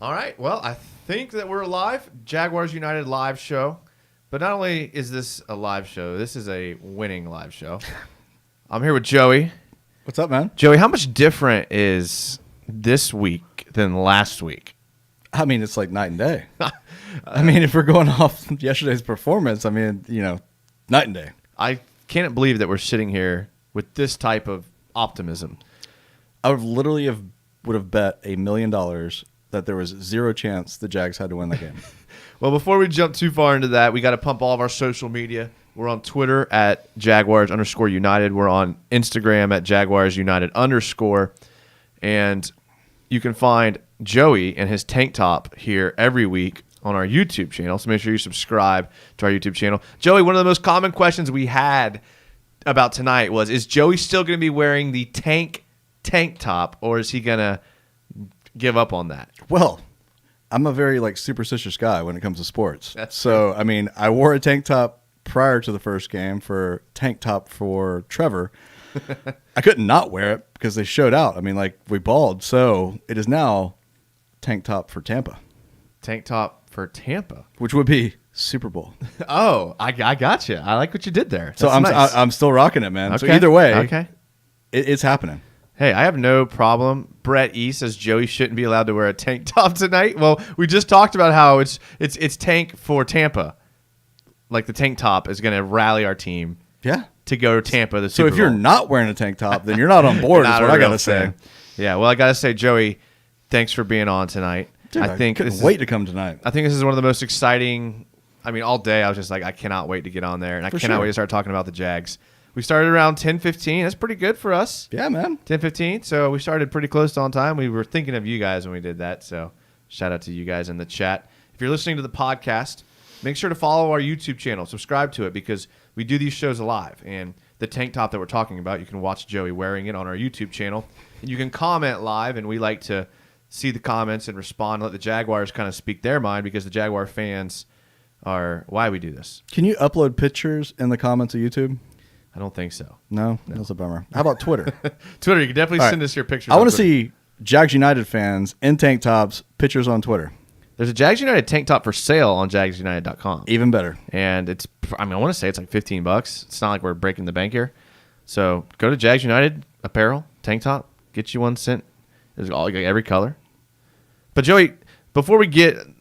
All right. Well, I think that we're live. Jaguars United live show. But not only is this a live show, this is a winning live show. I'm here with Joey. What's up, man? Joey, how much different is this week than last week? I mean, it's like night and day. I mean, if we're going off yesterday's performance, I mean, night and day. I can't believe that we're sitting here with this type of optimism. I would have bet $1 million that there was zero chance the Jags had to win the game. Well, before we jump too far into that, we got to pump all of our social media. We're on Twitter at Jaguars_United. We're on Instagram at JaguarsUnited_. And you can find Joey and his tank top here every week on our YouTube channel. So make sure you subscribe to our YouTube channel. Joey, one of the most common questions we had about tonight was, is Joey still going to be wearing the tank top, or is he going to give up on that? Well, I'm a very superstitious guy when it comes to sports. That's so, I mean, I wore a tank top prior to the first game for tank top for Trevor. I couldn't not wear it because they showed out. I mean, we balled. So it is now tank top for Tampa. Tank top for Tampa, which would be Super Bowl. Oh, I got you. I like what you did there. That's so nice. I'm still rocking it, man. Okay. So either way, okay, it's happening. Hey, I have no problem. Brett E says Joey shouldn't be allowed to wear a tank top tonight. Well, we just talked about how it's tank for Tampa. Like the tank top is going to rally our team. Yeah. To go to Tampa. The Super So if you're Bowl. not wearing a tank top, then you're not on board. Is what I gotta say. Yeah. Well, I gotta say, Joey, thanks for being on tonight. Dude, I couldn't wait to come tonight. I think this is one of the most exciting. I mean, all day I was just like, I cannot wait to get on there, and I cannot wait to start talking about the Jags. We started around 10:15. That's pretty good for us. Yeah, man. 10:15. So we started pretty close to on time. We were thinking of you guys when we did that. So shout out to you guys in the chat. If you're listening to the podcast, make sure to follow our YouTube channel. Subscribe to it because we do these shows live. And the tank top that we're talking about, you can watch Joey wearing it on our YouTube channel. And you can comment live, and we like to see the comments and respond, let the Jaguars kind of speak their mind because the Jaguar fans are why we do this. Can you upload pictures in the comments of YouTube? I don't think so. No? That's a bummer. How about Twitter? Twitter, you can definitely send us your pictures. I want to see Jags United fans in tank tops, pictures on Twitter. There's a Jags United tank top for sale on jagsunited.com. Even better. And I want to say it's like $15. It's not like we're breaking the bank here. So go to Jags United apparel, tank top, get you one sent. There's every color. But Joey, before we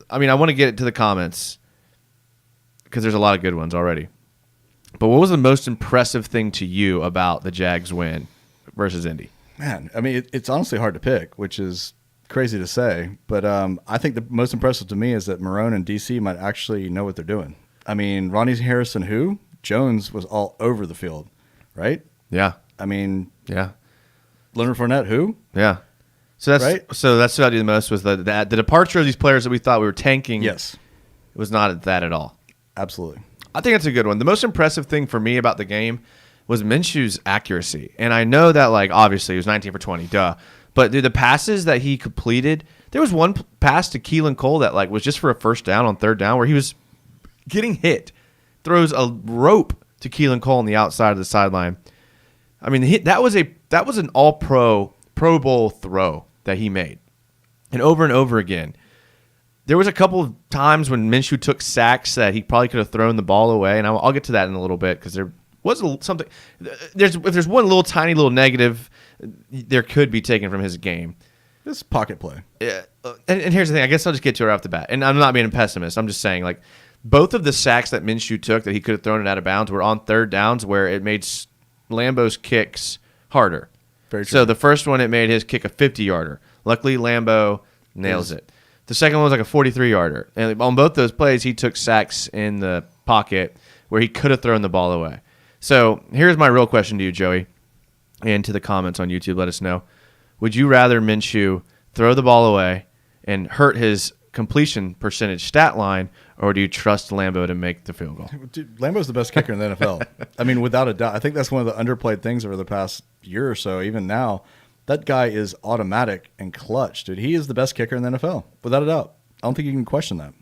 I want to get to the comments because there's a lot of good ones already. But what was the most impressive thing to you about the Jags win versus Indy? Man, I mean, it's honestly hard to pick, which is crazy to say. But I think the most impressive to me is that Marrone and DC might actually know what they're doing. I mean, Ronnie Harrison, Jones was all over the field, right? Yeah. I mean, yeah. Leonard Fournette, Yeah. So that's right? So that's what I do the most was the departure of these players that we thought we were tanking. Yes. It was not that at all. Absolutely. I think that's a good one. The most impressive thing for me about the game was Minshew's accuracy. And I know that, obviously, he was 19 for 20, duh. But the passes that he completed, there was one pass to Keelan Cole that, was just for a first down on third down where he was getting hit. Throws a rope to Keelan Cole on the outside of the sideline. I mean, that was an all-pro, Pro Bowl throw that he made. And over again. There was a couple of times when Minshew took sacks that he probably could have thrown the ball away, and I'll get to that in a little bit because there was something. If there's one little tiny little negative, there could be taken from his game. This pocket play. Yeah, and here's the thing. I guess I'll just get to it right off the bat. And I'm not being a pessimist. I'm just saying, both of the sacks that Minshew took that he could have thrown it out of bounds were on third downs where it made Lambeau's kicks harder. Very true. So the first one, it made his kick a 50-yarder. Luckily, Lambeau nails it. The second one was a 43-yarder. And on both those plays, he took sacks in the pocket where he could have thrown the ball away. So here's my real question to you, Joey, and to the comments on YouTube. Let us know. Would you rather Minshew throw the ball away and hurt his completion percentage stat line, or do you trust Lambeau to make the field goal? Dude, Lambeau's the best kicker in the NFL. I mean, without a doubt. I think that's one of the underplayed things over the past year or so, even now. That guy is automatic and clutch, dude. He is the best kicker in the NFL, without a doubt. I don't think you can question that.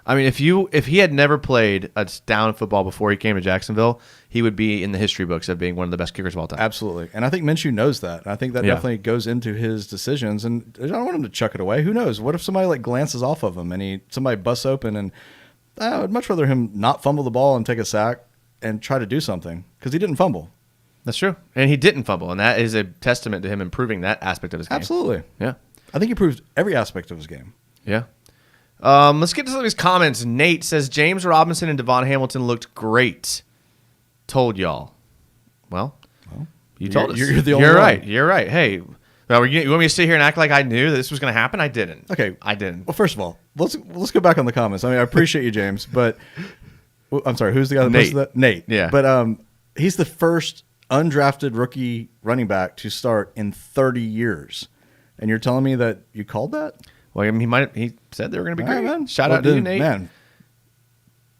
I mean, if he had never played a down football before he came to Jacksonville, he would be in the history books of being one of the best kickers of all time. Absolutely. And I think Minshew knows that. And I think that definitely goes into his decisions. And I don't want him to chuck it away. Who knows? What if somebody like glances off of him and somebody busts open, and I would much rather him not fumble the ball and take a sack and try to do something, because he didn't fumble. That's true. And he didn't fumble, and that is a testament to him improving that aspect of his game. Absolutely. Yeah. I think he improved every aspect of his game. Yeah. Let's get to some of these comments. Nate says, James Robinson and Devon Hamilton looked great. Told y'all. Well, you told us. You're the only You're one. right. You're right. Hey, now, you want me to sit here and act like I knew that this was going to happen? I didn't. Okay. I didn't. Well, first of all, let's go back on the comments. I mean, I appreciate you, James, but I'm sorry, who's the guy that posted that? Nate. Yeah. But he's the first undrafted rookie running back to start in 30 years. And you're telling me that you called that? Well, I mean, he said they were going to be All great. right, man. Shout out to you, Nate. Man,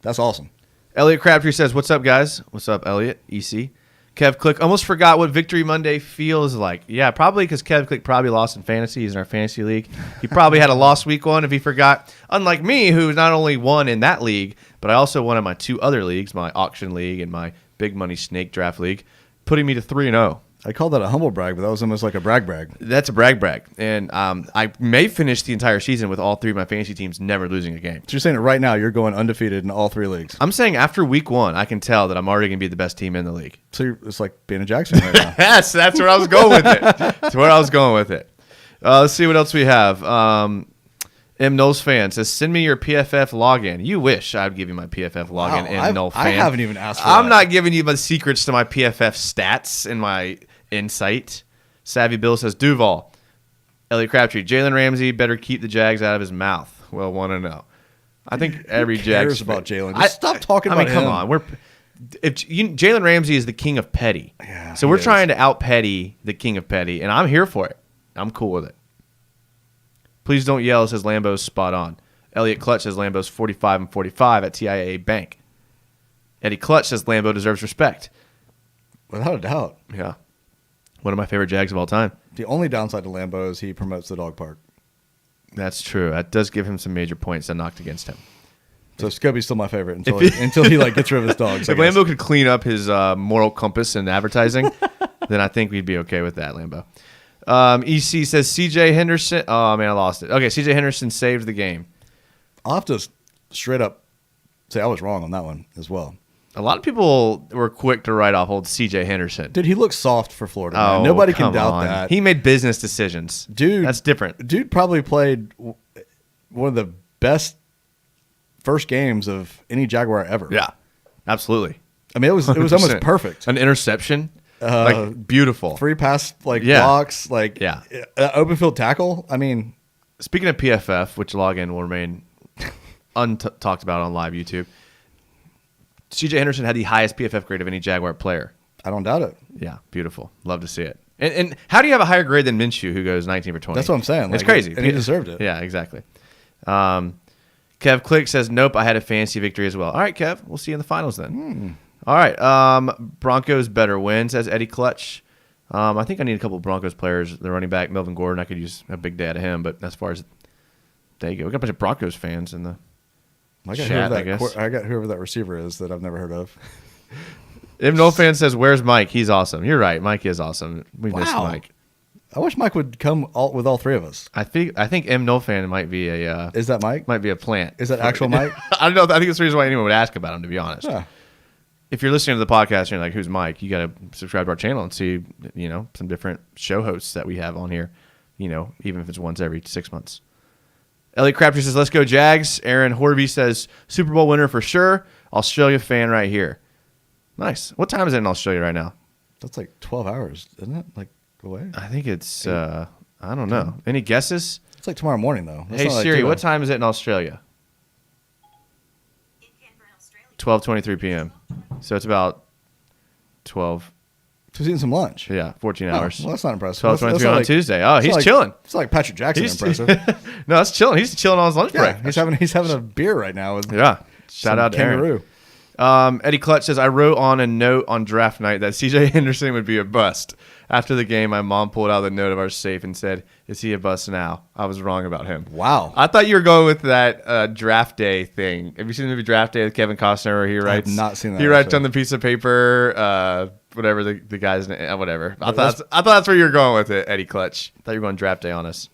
that's awesome. Elliot Crabtree says, what's up, guys? What's up, Elliot? EC. Kev Click almost forgot what Victory Monday feels like. Yeah, probably because Kev Click probably lost in fantasy. He's in our fantasy league. He probably had a lost week one if he forgot. Unlike me, who not only won in that league, but I also won in my 2 other leagues, my auction league and my big money snake draft league, putting me to 3-0. I called that a humble brag, but that was almost like a brag. That's a brag. And I may finish the entire season with all 3 of my fantasy teams never losing a game. So you're saying that right now you're going undefeated in all 3 leagues. I'm saying after week 1, I can tell that I'm already going to be the best team in the league. So it's like being a Jags fan right now. Yes, that's where I was going with it. That's where I was going with it. Let's see what else we have. M. Knowles fan says, send me your PFF login. You wish I would give you my PFF login, M. Knowles fan. I haven't even asked for I'm that. not giving you the secrets to my PFF stats and my insight. Savvy Bill says, Duval. Elliot Crabtree, Jalen Ramsey better keep the Jags out of his mouth. Well, want to know. I think every Jags cares about Jalen? Just stop talking about come him. on. Jalen Ramsey is the king of petty. Yeah, so we're trying to out petty the king of petty, and I'm here for it. I'm cool with it. Please don't yell, says Lambo's spot on. Elliot Clutch says Lambo's 45 and 45 at TIAA Bank. Eddie Clutch says Lambo deserves respect. Without a doubt. Yeah. One of my favorite Jags of all time. The only downside to Lambeau is he promotes the dog park. That's true. That does give him some major points that knocked against him. So Scubby's still my favorite until he like gets rid of his dogs. If Lambeau could clean up his moral compass in advertising, then I think we'd be okay with that, Lambeau. EC says CJ Henderson. Oh, man, I lost it. Okay, CJ Henderson saved the game. I'll have to straight up say I was wrong on that one as well. A lot of people were quick to write off old CJ Henderson. Dude, he looks soft for Florida. Oh, Man. Nobody can come doubt on. that. He made business decisions. Dude, that's different. Dude probably played one of the best first games of any Jaguar ever. Yeah, absolutely. I mean, it was almost perfect. An interception, like beautiful. 3 pass blocks, open field tackle. I mean, speaking of PFF, which login will remain talked about on live YouTube, CJ Henderson had the highest PFF grade of any Jaguar player. I don't doubt it. Yeah, beautiful. Love to see it. And how do you have a higher grade than Minshew, who goes 19 for 20? That's what I'm saying. It's crazy. And he deserved it. Yeah, exactly. Kev Click says, nope, I had a fantasy victory as well. All right, Kev, we'll see you in the finals then. All right, Broncos better win, says Eddie Clutch. I think I need a couple of Broncos players. The running back, Melvin Gordon, I could use a big day out of him. But as far as, there you go. We got a bunch of Broncos fans in the chat, I guess. I got whoever that receiver is that I've never heard of. M. No fan says, where's Mike? He's awesome. You're right. Mike is awesome. We miss Mike. I wish Mike would come with all 3 of us. I think M. No fan might be a. Is that Mike? Might be a plant. Is that actual Mike? I don't know. I think that's the reason why anyone would ask about him. To be honest, if you're listening to the podcast and you're like, "Who's Mike?" You got to subscribe to our channel and see, some different show hosts that we have on here. Even if it's once every 6 months. Elliot Crabtree says, "Let's go Jags." Aaron Horvey says, "Super Bowl winner for sure." Australia fan right here. Nice. What time is it in Australia right now? That's like 12 hours, isn't it? Like away. I think it's. I don't know. Any guesses? It's like tomorrow morning though. That's Hey not Siri, like what time is it in Australia? 12:23 p.m. So it's about 12. He's eating some lunch. Yeah, 14 hours. Well, that's not impressive. 12:23 on Tuesday. Oh, he's chilling. It's like Patrick Jackson impressive. No, that's chilling. He's chilling on his lunch break. He's having a beer right now. Yeah. Shout out to kangaroo. Eddie Clutch says, I wrote on a note on draft night that CJ Henderson would be a bust. After the game, my mom pulled out the note of our safe and said, is he a bust now? I was wrong about him. Wow. I thought you were going with that draft day thing. Have you seen the movie Draft Day with Kevin Costner where he writes? I have not seen that. He writes on the piece of paper, whatever the guy's name, whatever. I thought that's where you were going with it, Eddie Clutch. I thought you were going draft day on us.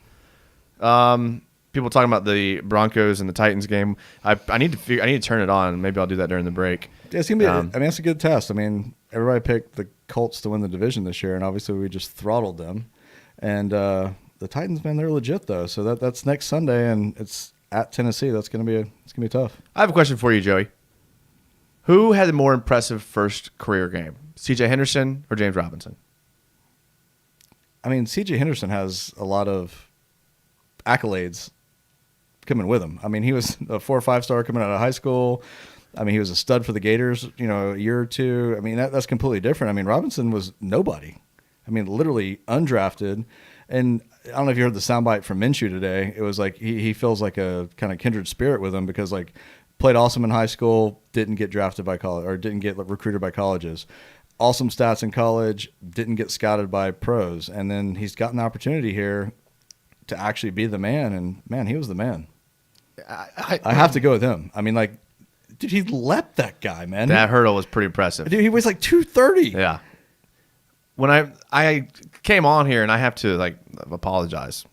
People talking about the Broncos and the Titans game. I need to turn it on. Maybe I'll do that during the break. Yeah, it's gonna be. It's a good test. I mean, everybody picked the Colts to win the division this year, and obviously we just throttled them. And the Titans, man, they're legit though. So that's next Sunday, and it's at Tennessee. It's gonna be tough. I have a question for you, Joey. Who had the more impressive first career game, C.J. Henderson or James Robinson? I mean, C.J. Henderson has a lot of accolades coming with him. I mean, he was a 4 or 5 star coming out of high school. I mean, he was a stud for the Gators, a year or two. I mean, that's completely different. I mean, Robinson was nobody. I mean, literally undrafted. And I don't know if you heard the soundbite from Minshew today. It was like he feels like a kind of kindred spirit with him because, like, played awesome in high school, didn't get drafted by college or didn't get recruited by colleges. Awesome stats in college, didn't get scouted by pros. And then he's gotten the opportunity here to actually be the man. And, man, he was the man. I have to go with him. I mean, like, dude, he leapt that guy, man. That hurdle was pretty impressive. Dude, he weighs like 230. Yeah. When I came on here, and I have to apologize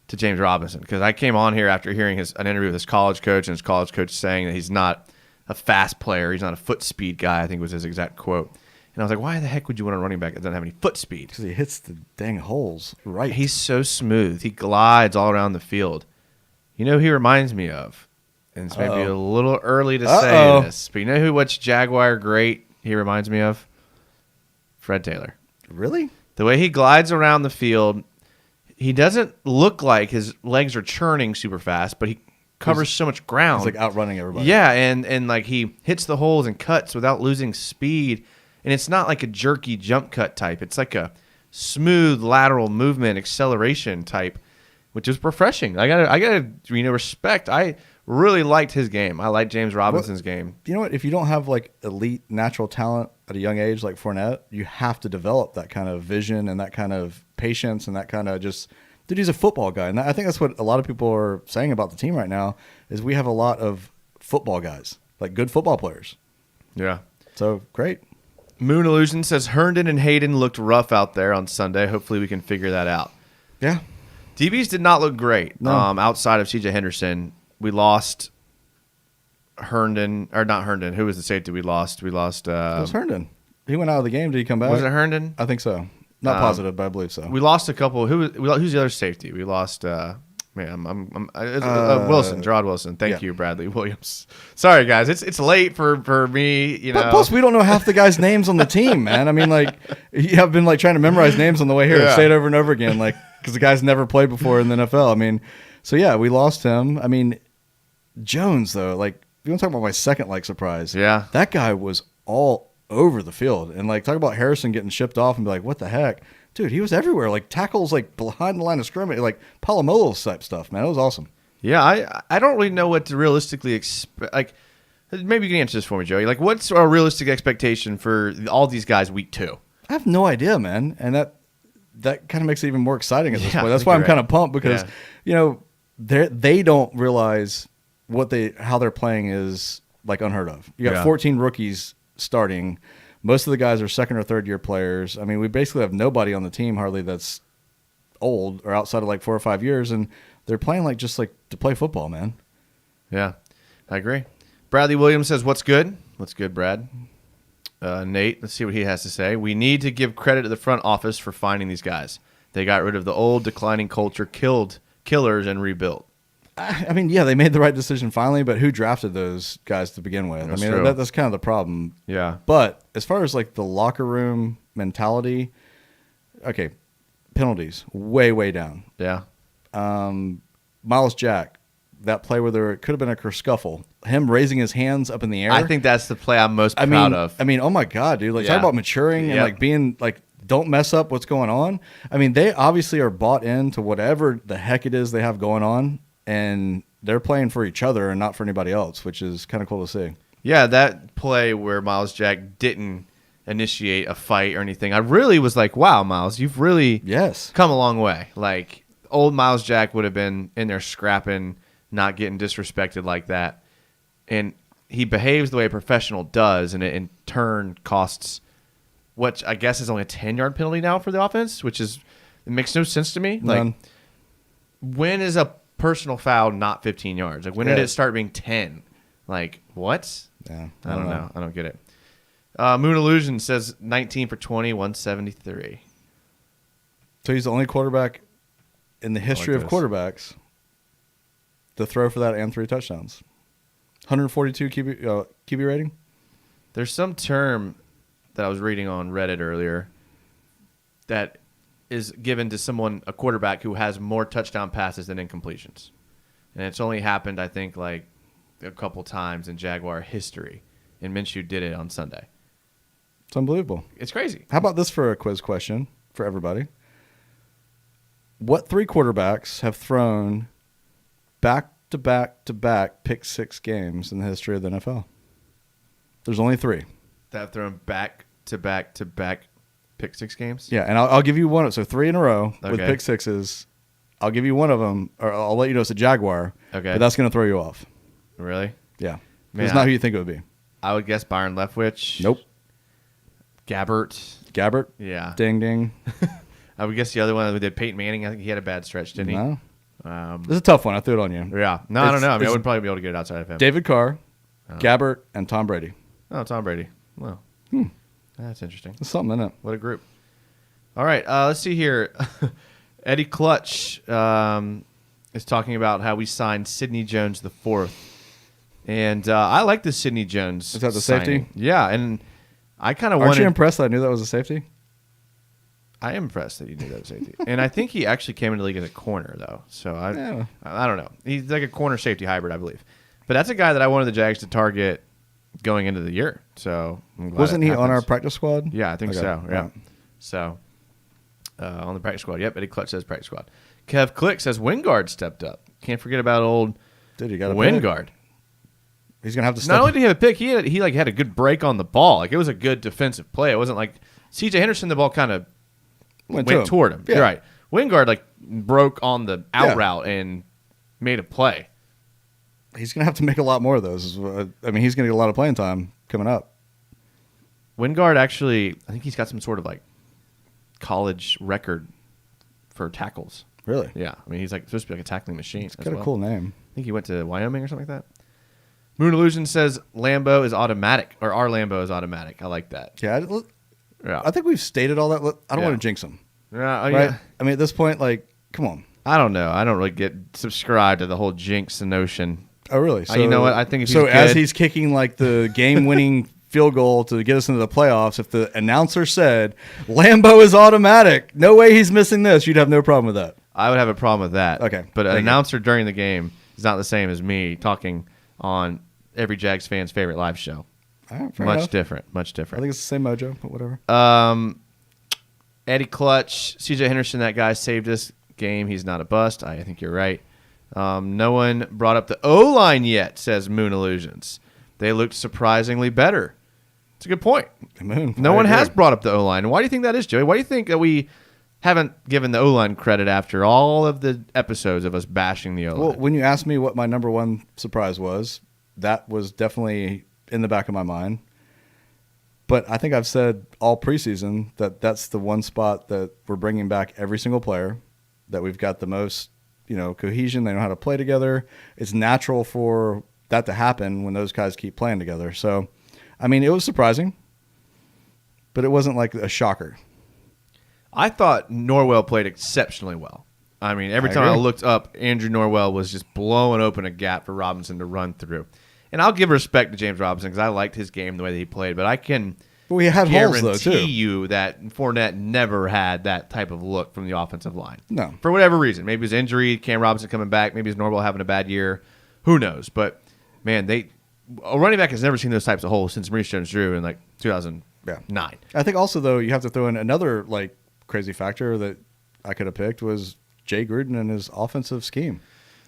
to James Robinson because I came on here after hearing an interview with his college coach, and his college coach saying that he's not a fast player, he's not a foot speed guy. I think was his exact quote. And I was like, why the heck would you want a running back that doesn't have any foot speed? Because he hits the dang holes right. He's so smooth. He glides all around the field. You know who he reminds me of? And it's maybe a little early to say this, but you know which Jaguar great he reminds me of? Fred Taylor. Really? The way he glides around the field, he doesn't look like his legs are churning super fast, but he covers so much ground. He's like outrunning everybody. Yeah, and like he hits the holes and cuts without losing speed. And it's not like a jerky jump cut type. It's like a smooth lateral movement acceleration type, which is refreshing. I gotta respect. I really liked his game. I liked James Robinson's game. You know what? If you don't have like elite natural talent at a young age like Fournette, you have to develop that kind of vision and that kind of patience and that kind of just. Dude, he's a football guy, and I think that's what a lot of people are saying about the team right now. Is we have a lot of football guys, like good football players. Yeah. So great. Moon Illusion says Herndon and Hayden looked rough out there on Sunday. Hopefully we can figure that out. Yeah. DBs did not look great. No. Outside of C.J. Henderson, we lost Herndon, or not Herndon. Who was the safety we lost? We lost. It was Herndon. He went out of the game. Did he come back? Was it Herndon? I think so. Not positive, but I believe so. We lost a couple. Who's the other safety? We lost. Wilson, Gerard Wilson. Thank you, Bradley Williams. Sorry, guys. It's late for me. You know. But plus, we don't know half the guys' names on the team, man. I mean, like, I've been like trying to memorize names on the way here and say it over and over again, like, because the guy's never played before in the NFL. I mean, so yeah, we lost him. I mean, Jones though, like, you want to talk about my second surprise? Yeah, that guy was all over the field, and like talk about Harrison getting shipped off and be like, what the heck? Dude, he was everywhere. Like tackles, like behind the line of scrimmage, like Palomolos type stuff, man. It was awesome. Yeah, I don't really know what to realistically expect. Like, maybe you can answer this for me, Joey. Like, what's our realistic expectation for all these guys week 2? I have no idea, man. And that kind of makes it even more exciting at this point. That's why I'm kind of pumped because, they don't realize how they're playing is like unheard of. You got 14 rookies starting. Most of the guys are second or third year players. I mean, we basically have nobody on the team hardly that's old or outside of like 4 or 5 years, and they're playing like just like to play football, man. Yeah, I agree. Bradley Williams says, "What's good? What's good, Brad?" Nate, let's see what he has to say. We need to give credit to the front office for finding these guys. They got rid of the old declining culture, killers, and rebuilt. I mean, yeah, they made the right decision finally, but who drafted those guys to begin with? That's I mean, that's kind of the problem. Yeah. But as far as like the locker room mentality, okay, penalties way, way down. Yeah. Miles Jack, that play where it could have been a kerfuffle, him raising his hands up in the air. I think that's the play I'm most proud of. I mean, oh my God, dude! Like talk about maturing and like being like, don't mess up what's going on. I mean, they obviously are bought into whatever the heck it is they have going on. And they're playing for each other and not for anybody else, which is kind of cool to see. Yeah, that play where Miles Jack didn't initiate a fight or anything, I really was like, wow, Miles, you've really come a long way. Like, old Miles Jack would have been in there scrapping, not getting disrespected like that. And he behaves the way a professional does, and it in turn costs what I guess is only a 10-yard penalty now for the offense, which is it makes no sense to me. None. Like, when is a personal foul not 15 yards? Like, when did it start being 10? Like, what? Yeah, I don't know. I don't get it. Moon Illusion says 19 for 20, 173. So he's the only quarterback in the history of quarterbacks to throw for that and 3 touchdowns. 142 QB rating. There's some term that I was reading on Reddit earlier that is given to someone, a quarterback who has more touchdown passes than incompletions. And it's only happened, I think, like a couple times in Jaguar history. And Minshew did it on Sunday. It's unbelievable. It's crazy. How about this for a quiz question for everybody? What 3 quarterbacks have thrown back-to-back-to-back pick-6 games in the history of the NFL? There's only 3. That have thrown back-to-back-to-back pick-6 games? Yeah, and I'll give you one. So 3 in a row with pick-6s. I'll give you one of them, or I'll let you know it's a Jaguar. Okay. But that's going to throw you off. Really? Yeah. Man, it's not who you think it would be. I would guess Byron Leftwich. Nope. Gabbert. Yeah. Ding, ding. I would guess the other one we did, Peyton Manning. I think he had a bad stretch, didn't he? No. This is a tough one. I threw it on you. Yeah. No, I don't know. I mean, I wouldn't probably be able to get it outside of him. David Carr, Gabbert, and Tom Brady. Oh, Tom Brady. Well, that's interesting. There's something in it. What a group. All right. Let's see here. Eddie Clutch is talking about how we signed Sidney Jones the 4th. And I like the Sidney Jones. Is that the signing. safety? Yeah. And I kind of Aren't you impressed that I knew that was a safety? I am impressed that you knew that was safety. And I think he actually came into the league as a corner, though. So I don't know. He's like a corner safety hybrid, I believe. But that's a guy that I wanted the Jags to target going into the year. So wasn't he on our practice squad? Yeah, I think so. Yeah. Right. So on the practice squad. Yep, Eddie Clutch says practice squad. Kev Click says Wingard stepped up. Can't forget about old Wingard. He's gonna have to step. Not only did he have a pick, he had a good break on the ball. Like, it was a good defensive play. It wasn't like C.J. Henderson. The ball kind of went toward him. Yeah. You're right. Wingard like broke on the out route and made a play. He's gonna have to make a lot more of those. I mean, he's gonna get a lot of playing time coming up. Wingard actually, I think he's got some sort of like college record for tackles. Really? Yeah. I mean, he's like supposed to be like a tackling machine. He's got a cool name. I think he went to Wyoming or something like that. Moon Illusion says Lambo is automatic, or our Lambo is automatic. I like that. Yeah. I think we've stated all that. I don't want to jinx him. Yeah, right? Yeah. I mean, at this point, like, come on. I don't know. I don't really get subscribed to the whole jinx notion. Oh, really? So, you know what? I think if he's so good, as he's kicking like the game-winning field goal to get us into the playoffs, if the announcer said Lambo is automatic, no way he's missing this, you'd have no problem with that. I would have a problem with that. Okay. But an announcer during the game is not the same as me talking on every Jags fan's favorite live show. All right, much different. Much different. I think it's the same mojo, but whatever. Eddie Clutch, C.J. Henderson, that guy saved us game. He's not a bust. I think you're right. No one brought up the O-line yet, says Moon Illusions. They looked surprisingly better. It's a good point. No one has brought up the O-line. And why do you think that is, Joey? Why do you think that we haven't given the O-line credit after all of the episodes of us bashing the O-line? Well, when you asked me what my number one surprise was, that was definitely in the back of my mind. But I think I've said all preseason that that's the one spot that we're bringing back every single player, that we've got the most, cohesion. They know how to play together. It's natural for that to happen when those guys keep playing together. So, I mean, it was surprising, but it wasn't like a shocker. I thought Norwell played exceptionally well. I mean, every time I looked up, Andrew Norwell was just blowing open a gap for Robinson to run through. And I'll give respect to James Robinson because I liked his game the way that he played. But I can guarantee you that Fournette never had that type of look from the offensive line. No. For whatever reason. Maybe his injury, Cam Robinson coming back. Maybe his Norwell having a bad year. Who knows? But, man, a running back has never seen those types of holes since Maurice Jones-Drew in, 2009. I think also, though, you have to throw in another, crazy factor that I could have picked was Jay Gruden and his offensive scheme.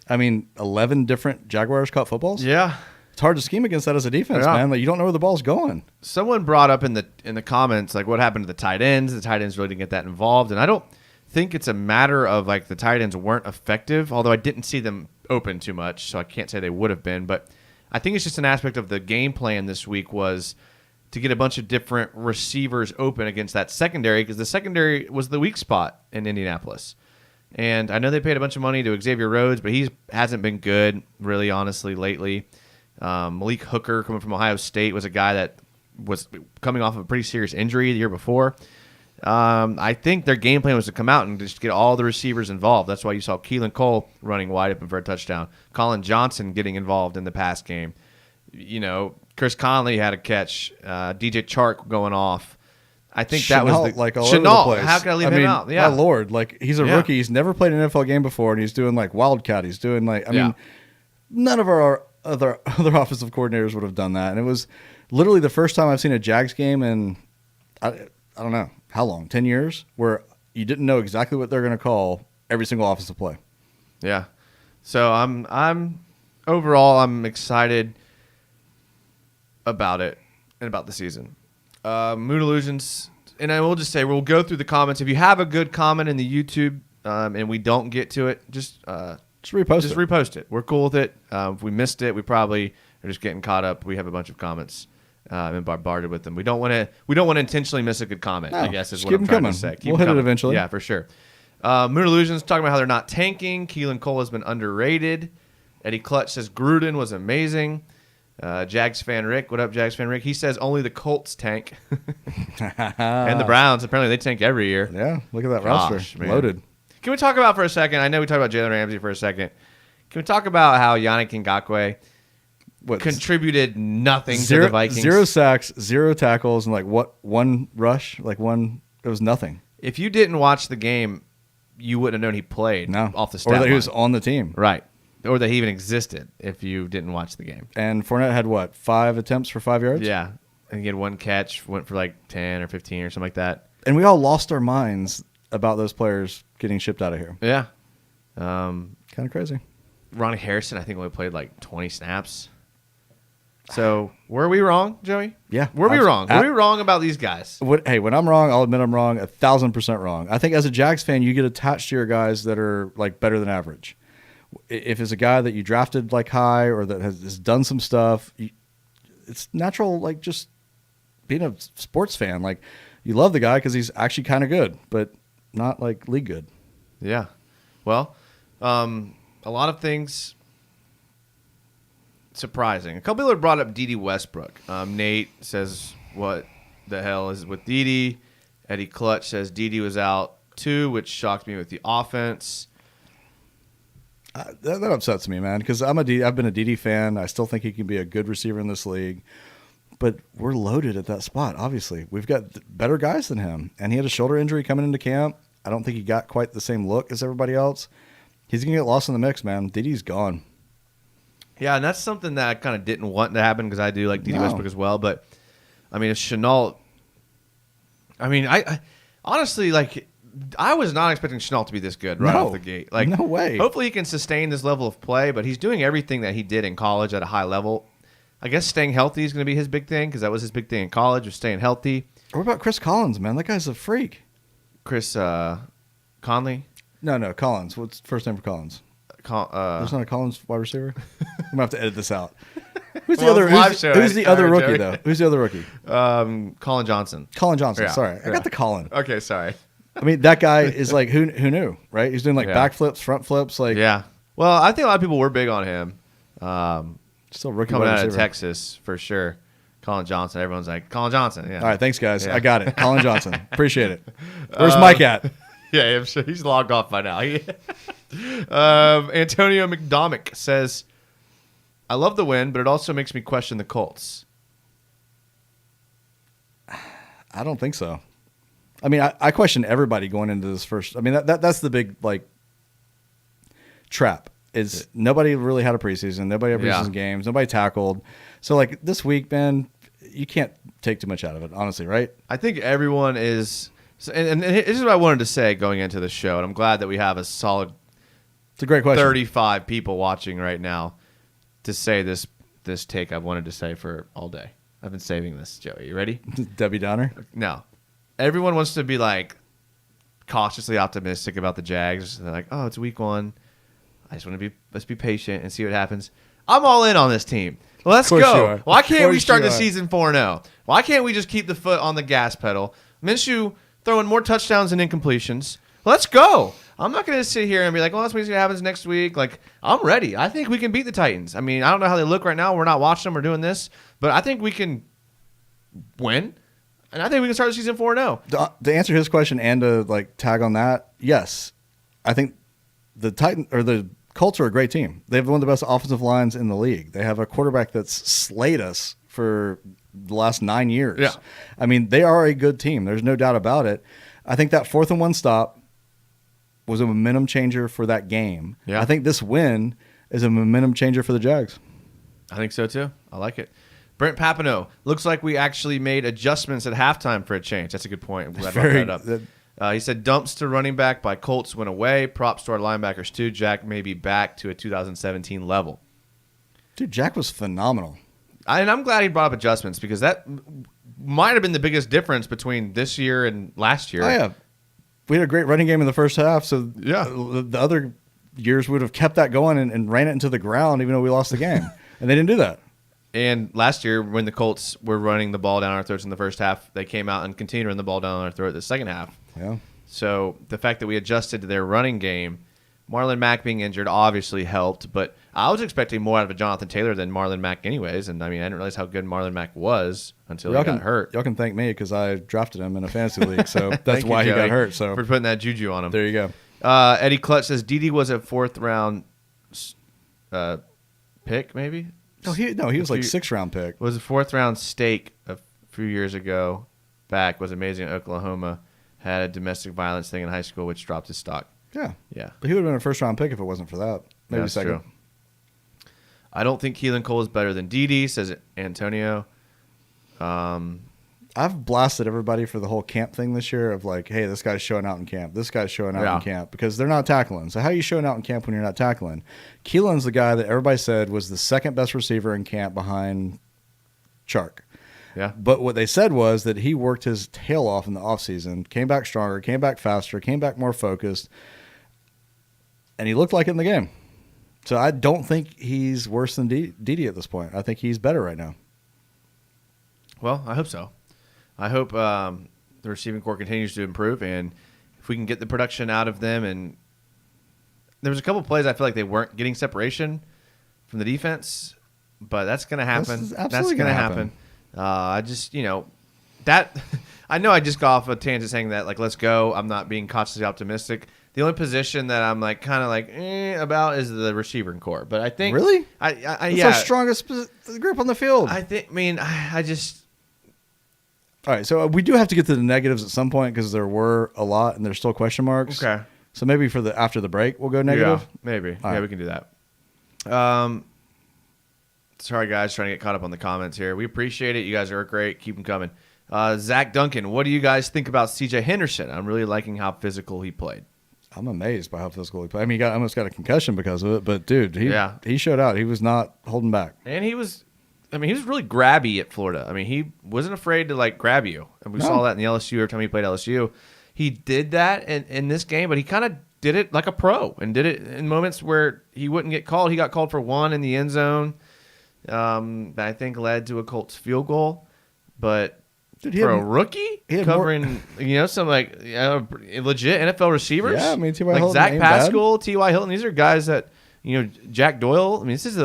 I mean, 11 different Jaguars caught footballs? Yeah. It's hard to scheme against that as a defense, man. Like, you don't know where the ball's going. Someone brought up in the comments, like, what happened to the tight ends? The tight ends really didn't get that involved. And I don't think it's a matter of, like, the tight ends weren't effective, although I didn't see them open too much, so I can't say they would have been. But I think it's just an aspect of the game plan this week was to get a bunch of different receivers open against that secondary, because the secondary was the weak spot in Indianapolis. And I know they paid a bunch of money to Xavier Rhodes, but he hasn't been good, really, honestly, lately. Malik Hooker, coming from Ohio State, was a guy that was coming off of a pretty serious injury the year before. I think their game plan was to come out and just get all the receivers involved. That's why you saw Keelan Cole running wide open for a touchdown. Colin Johnson getting involved in the pass game. You know, Chris Conley had a catch. DJ Chark going off. I think Chenault, that was like all Chenault. over the place. How can I leave him out? Yeah, my Lord, like he's a rookie. He's never played an NFL game before, and he's doing like Wildcat. He's doing like, I mean, none of our other offensive coordinators would have done that, and it was literally the first time I've seen a Jags game in I don't know how long, 10 years, where you didn't know exactly what they're going to call every single offensive play. Yeah. So I'm overall I'm excited about it and about the season. Mood Illusions, and I will just say we'll go through the comments. If you have a good comment in the YouTube and we don't get to it, just repost it. We're cool with it. If we missed it, we probably are just getting caught up. We have a bunch of comments and bombarded with them. We don't want to intentionally miss a good comment. No, I guess is just what keep I'm them trying coming. to say. We'll hit it eventually. Yeah, for sure. Mood Illusions talking about how they're not tanking. Keelan Cole has been underrated. Eddie Clutch says Gruden was amazing. Jags fan Rick, what up, Jags fan Rick? He says only the Colts tank, and the Browns. Apparently, they tank every year. Yeah, look at that Gosh, roster, man. loaded. Can we talk about for a second? I know we talked about Jalen Ramsey for a second. Can we talk about how Yannick Ngakoue contributed nothing to the Vikings? 0 sacks, 0 tackles, and like one rush, it was nothing. If you didn't watch the game, you wouldn't have known he played off the stat or that line. he was on the team, right? Or that he even existed if you didn't watch the game. And Fournette had 5 attempts for 5 yards? Yeah. And he had 1 catch, went for like 10 or 15 or something like that. And we all lost our minds about those players getting shipped out of here. Yeah. Kind of crazy. Ronnie Harrison, I think, only played like 20 snaps. So, were we wrong, Joey? Yeah. Were we wrong? Were we wrong about these guys? Hey, when I'm wrong, I'll admit I'm wrong 1,000% wrong. I think as a Jags fan, you get attached to your guys that are like better than average. If it's a guy that you drafted like high or that has done some stuff, it's natural, like just being a sports fan. Like you love the guy because he's actually kind of good, but not like league good. Yeah. Well, a lot of things surprising. A couple people have brought up Dede Westbrook. Nate says, what the hell is with Dede? Eddie Clutch says Dede was out too, which shocked me with the offense. That upsets me, man, because I've been a Dede fan. I still think he can be a good receiver in this league, but we're loaded at that spot. Obviously, we've got better guys than him, and he had a shoulder injury coming into camp. I don't think he got quite the same look as everybody else. He's gonna get lost in the mix, man. Dede's gone. Yeah, and that's something that I kind of didn't want to happen because I do like Dede Westbrook as well. But I mean, if Chenault, I honestly like. I was not expecting Chenault to be this good right off the gate. Like, no way. Hopefully he can sustain this level of play, but he's doing everything that he did in college at a high level. I guess staying healthy is going to be his big thing because that was his big thing in college, was staying healthy. What about Chris Collins, man? That guy's a freak. Chris Conley? No, Collins. What's the first name for Collins? There's not a Collins wide receiver? I'm going to have to edit this out. Who's the other rookie, though? Who's the other rookie? Colin Johnson. Colin Johnson, Yeah. sorry. I got the Colin. Okay, sorry. I mean, that guy is like, who knew, right? He's doing like back flips, front flips. Like, yeah. Well, I think a lot of people were big on him. Still rookie coming wide out of receiver. Texas, for sure. Colin Johnson. Everyone's like, Colin Johnson. Yeah. All right, thanks, guys. Yeah. I got it. Colin Johnson. Appreciate it. Where's Mike at? Yeah, I'm sure he's logged off by now. Antonio McDomick says, I love the win, but it also makes me question the Colts. I don't think so. I mean, I question everybody going into this first. I mean, that's the big like trap. Is nobody really had a preseason. Nobody had preseason games. Nobody tackled. So like this week, man, you can't take too much out of it, honestly, right? I think everyone is, and this is what I wanted to say going into the show, and I'm glad that we have a solid. It's a great question. 35 people watching right now to say this this take I've wanted to say for all day. I've been saving this, Joey. You ready? Debbie Downer? No. Everyone wants to be like cautiously optimistic about the Jags. They're like, oh, it's week 1. Let's be patient and see what happens. I'm all in on this team. Let's go. Why can't we start the season 4-0? Why can't we just keep the foot on the gas pedal? Minshew throwing more touchdowns and incompletions. Let's go. I'm not going to sit here and be like, well, let's wait see what happens next week. Like, I'm ready. I think we can beat the Titans. I mean, I don't know how they look right now. We're not watching them. We're doing this. But I think we can win. And I think we can start the season 4-0. To answer his question and to like tag on that, yes. I think the Colts are a great team. They have one of the best offensive lines in the league. They have a quarterback that's slayed us for the last 9 years. Yeah. I mean, they are a good team. There's no doubt about it. I think that 4th and 1 stop was a momentum changer for that game. Yeah. I think this win is a momentum changer for the Jags. I think so, too. I like it. Brent Papineau, looks like we actually made adjustments at halftime for a change. That's a good point. I'm glad I brought that up. He said dumps to running back by Colts went away. Props to our linebackers, too. Jack may be back to a 2017 level. Dude, Jack was phenomenal. And I'm glad he brought up adjustments because that might have been the biggest difference between this year and last year. Oh, yeah. We had a great running game in the first half, so yeah. The other years would have kept that going and ran it into the ground even though we lost the game. And they didn't do that. And last year, when the Colts were running the ball down our throats in the first half, they came out and continued to run the ball down our throat the second half. Yeah. So the fact that we adjusted to their running game, Marlon Mack being injured obviously helped, but I was expecting more out of Jonathan Taylor than Marlon Mack anyways. And I mean, I didn't realize how good Marlon Mack was until he got hurt. Y'all can thank me because I drafted him in a fantasy league, so that's why he got hurt. So for putting that juju on him. There you go. Eddie Clutch says Dede was a 4th round pick, maybe. No, he was like 6th round pick. Was a 4th round stake a few years ago. Back was amazing at Oklahoma. Had a domestic violence thing in high school, which dropped his stock. Yeah. Yeah. But he would have been a 1st round pick if it wasn't for that. Maybe That's 2nd. True. I don't think Keelan Cole is better than Dede, says Antonio. I've blasted everybody for the whole camp thing this year of like, hey, this guy's showing out in camp. This guy's showing out in camp because they're not tackling. So how are you showing out in camp when you're not tackling? Keelan's the guy that everybody said was the 2nd best receiver in camp behind Chark. Yeah. But what they said was that he worked his tail off in the offseason, came back stronger, came back faster, came back more focused, and he looked like it in the game. So I don't think he's worse than Dede at this point. I think he's better right now. Well, I hope so. I hope the receiving core continues to improve, and if we can get the production out of them. And there was a couple plays I feel like they weren't getting separation from the defense, but that's going to happen. That's going to happen. I just, that I know I just got off a tangent saying that, like, let's go. I'm not being cautiously optimistic. The only position that I'm like kind of like about is the receiving core. But I think really, it's our strongest group on the field. I just. All right, so we do have to get to the negatives at some point because there were a lot and there's still question marks. Okay. So maybe after the break we'll go negative. Yeah, maybe. All right. We can do that. Sorry guys, trying to get caught up on the comments here. We appreciate it. You guys are great. Keep them coming. Zach Duncan, what do you guys think about C.J. Henderson? I'm really liking how physical he played. I'm amazed by how physical he played. I mean, he almost got a concussion because of it, but dude, he showed out. He was not holding back. And he was really grabby at Florida. I mean, he wasn't afraid to like grab you. And we saw that in the LSU every time he played LSU. He did that in this game, but he kind of did it like a pro and did it in moments where he wouldn't get called. He got called for 1 in the end zone. That I think led to a Colts field goal. But for a rookie covering, some like legit NFL receivers. Yeah, I mean, T.Y. like Hilton Zach ain't Pascal, T.Y. Hilton. These are guys that Jack Doyle. I mean, this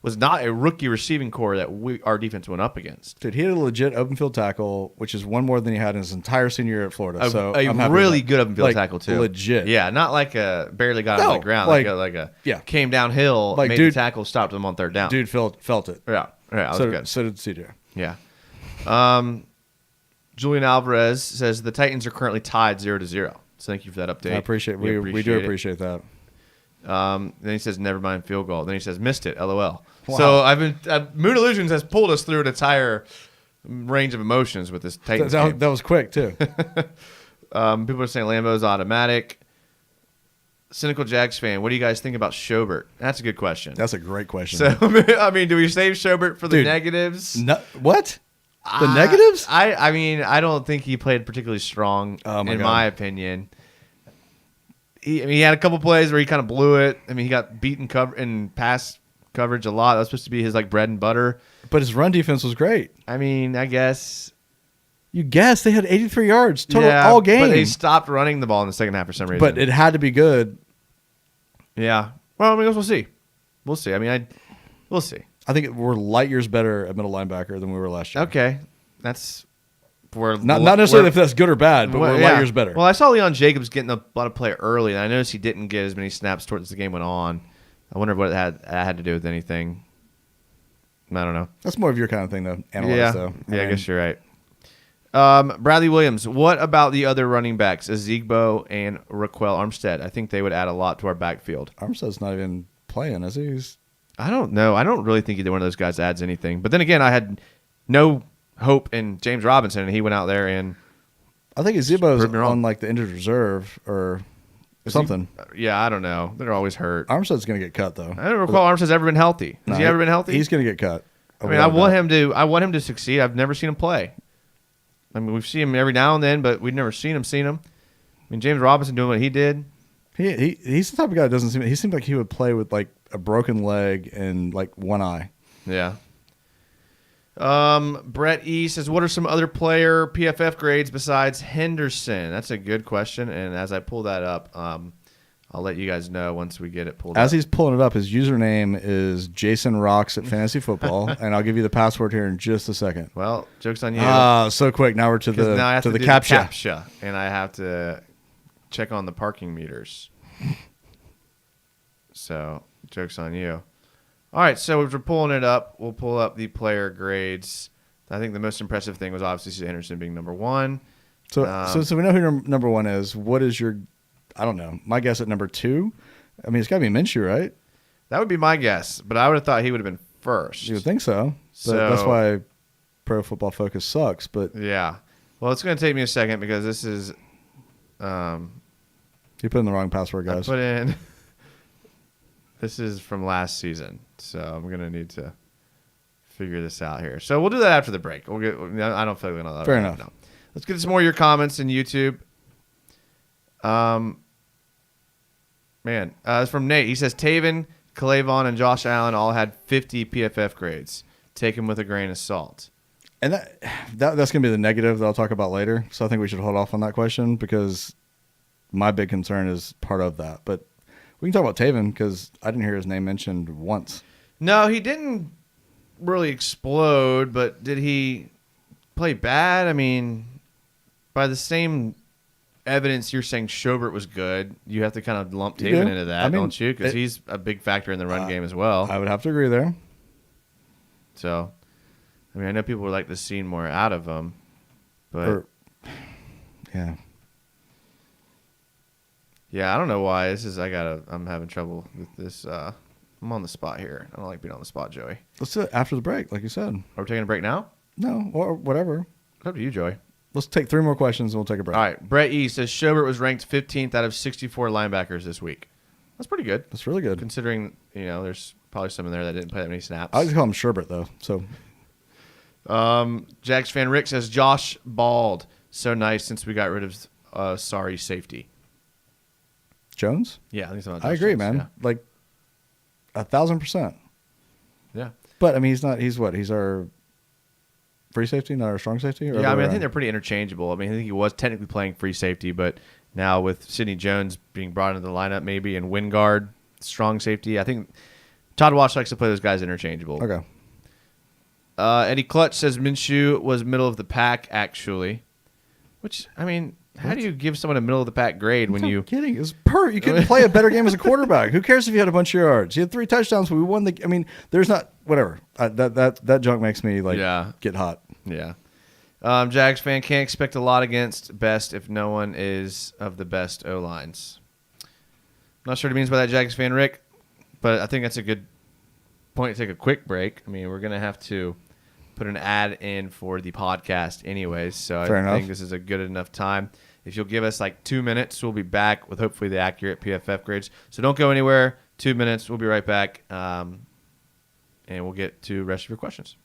was not a rookie receiving core that our defense went up against. Dude, he had a legit open field tackle, which is one more than he had in his entire senior year at Florida. A really good open field tackle too. Legit. Yeah, not like a barely got on the ground. Came downhill, made the tackle, stopped him on 3rd down. Dude felt it. Yeah, that was good. So did CJ. Yeah. Julian Alvarez says the Titans are currently tied 0-0. So thank you for that update. I appreciate. We do appreciate that. Then he says never mind field goal. Then he says missed it. LOL. Wow. So Mood Illusions has pulled us through an entire range of emotions with this Titans game. That was quick too. People are saying Lambeau's automatic. Cynical Jags fan, what do you guys think about Schobert? That's a good question. That's a great question. So, I mean, do we save Schobert for the Dude, negatives? No, what? The negatives? I mean, I don't think he played particularly strong, my opinion. He had a couple plays where he kind of blew it. I mean, he got beaten in pass coverage a lot. That was supposed to be his like bread and butter. But his run defense was great. I mean, I guess. You guess they had 83 yards total all game. But they stopped running the ball in the second half for some reason. But it had to be good. Yeah. Well, I mean, we'll see. We'll see. I mean, we'll see. I think we're light years better at middle linebacker than we were last year. Okay. That's. Not necessarily if that's good or bad, but we're light years better. Well, I saw Leon Jacobs getting a lot of play early, and I noticed he didn't get as many snaps towards the game went on. I wonder what that had to do with anything. I don't know. That's more of your kind of thing, though. Analyze, though. I guess you're right. Bradley Williams, what about the other running backs, Ezigbo and Raquel Armstead? I think they would add a lot to our backfield. Armstead's not even playing, is he? I don't know. I don't really think either one of those guys adds anything. But then again, I had no hope in James Robinson, and he went out there and I think Ezigbo's on like the injured reserve or something. I don't know. They're always hurt. Armstead's going to get cut, though. I don't recall Armstead's ever been healthy. Has he ever been healthy? He's going to get cut. I mean, I want him to succeed. I've never seen him play. I mean, we've seen him every now and then, but we've never seen him. I mean, James Robinson doing what he did. He's the type of guy that doesn't seem. He seems like he would play with like a broken leg and like one eye. Yeah. Brett E says, what are some other player PFF grades besides Henderson? That's a good question. And as I pull that up, I'll let you guys know once we get it pulled up. As he's pulling it up, his username is Jason Rocks at Fantasy Football, and I'll give you the password here in just a second. Well, joke's on you. So quick. Now we're to the CAPTCHA. And I have to check on the parking meters. So, joke's on you. All right, so if we're pulling it up, we'll pull up the player grades. I think the most impressive thing was obviously C. Henderson being number one. So we know who number one is. What is your, I don't know, my guess at number two? I mean, it's got to be Minshew, right? That would be my guess, but I would have thought he would have been first. You would think so. But that's why Pro Football Focus sucks. But yeah. Well, it's going to take me a second because this is. You put in the wrong password, guys. I put in. This is from last season, so I'm going to need to figure this out here. So we'll do that after the break. I don't feel like we're going to. Fair enough. No. Let's get some more of your comments in YouTube. It's from Nate. He says Taven, Clavon, and Josh Allen all had 50 PFF grades. Take them with a grain of salt. And that's going to be the negative that I'll talk about later. So I think we should hold off on that question because my big concern is part of that. But we can talk about Taven because I didn't hear his name mentioned once. No, he didn't really explode, but did he play bad? I mean, by the same evidence you're saying Schobert was good, you have to kind of lump Taven into that, don't you? Because he's a big factor in the run game as well. I would have to agree there. So, I mean, I know people would like to see more out of him, but yeah. Yeah, I don't know why. I'm having trouble with this. I'm on the spot here. I don't like being on the spot, Joey. Let's do it after the break, like you said. Are we taking a break now? No, or whatever. It's up to you, Joey. Let's take 3 more questions and we'll take a break. All right. Brett E says Schobert was ranked 15th out of 64 linebackers this week. That's pretty good. That's really good. Considering, there's probably some in there that didn't play that many snaps. I just call him Sherbert, though. So, Jags fan Rick says Josh Bald. So nice since we got rid of sorry safety. Jones? Yeah, I think so. I agree, Jones, man. yeah. Like 1,000%. Yeah. But I mean, he's what? He's our free safety, not our strong safety? Yeah, I mean, I think they're pretty interchangeable. I mean, I think he was technically playing free safety, but now with Sidney Jones being brought into the lineup maybe and Wingard, strong safety, I think Todd Walsh likes to play those guys interchangeable. Okay. Eddie Clutch says Minshew was middle of the pack, actually. Which, I mean, how do you give someone a middle of the pack grade when you... I'm kidding. It's you couldn't play a better game as a quarterback. Who cares if you had a bunch of yards? You had 3 touchdowns, but we won the... I mean, there's not... Whatever. That junk makes me, get hot. Yeah. Jags fan can't expect a lot against best if no one is of the best O-lines. Not sure what he means by that, Jags fan Rick, but I think that's a good point to take a quick break. I mean, we're going to have to put an ad in for the podcast anyways, so I think this is a good enough time. If you'll give us like 2 minutes, we'll be back with hopefully the accurate PFF grades. So don't go anywhere. 2 minutes. We'll be right back. And we'll get to the rest of your questions.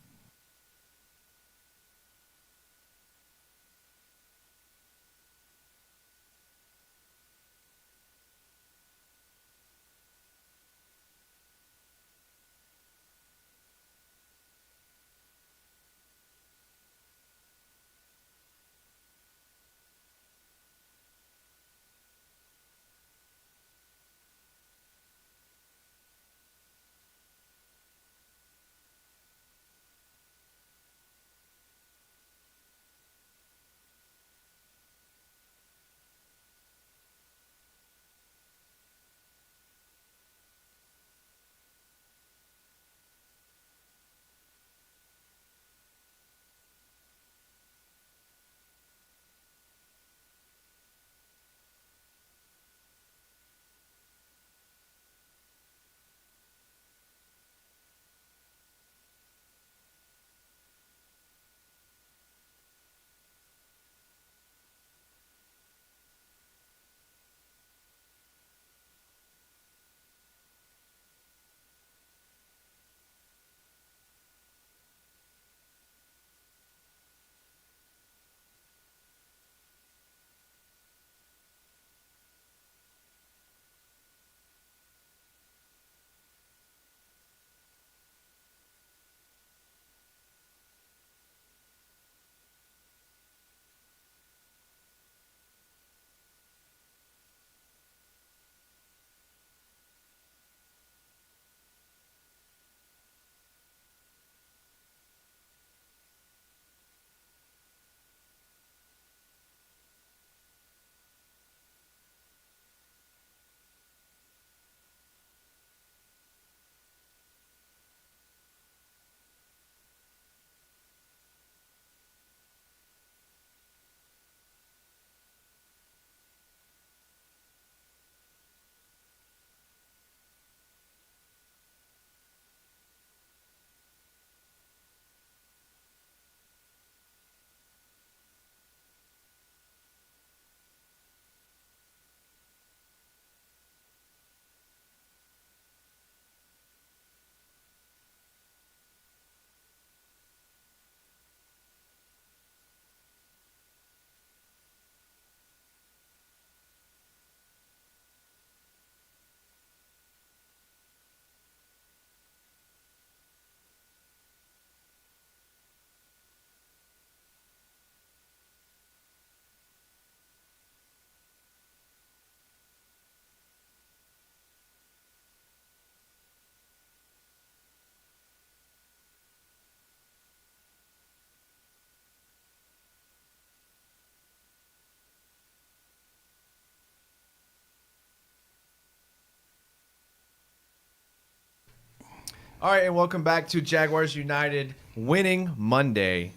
All right, and welcome back to Jaguars United Winning Monday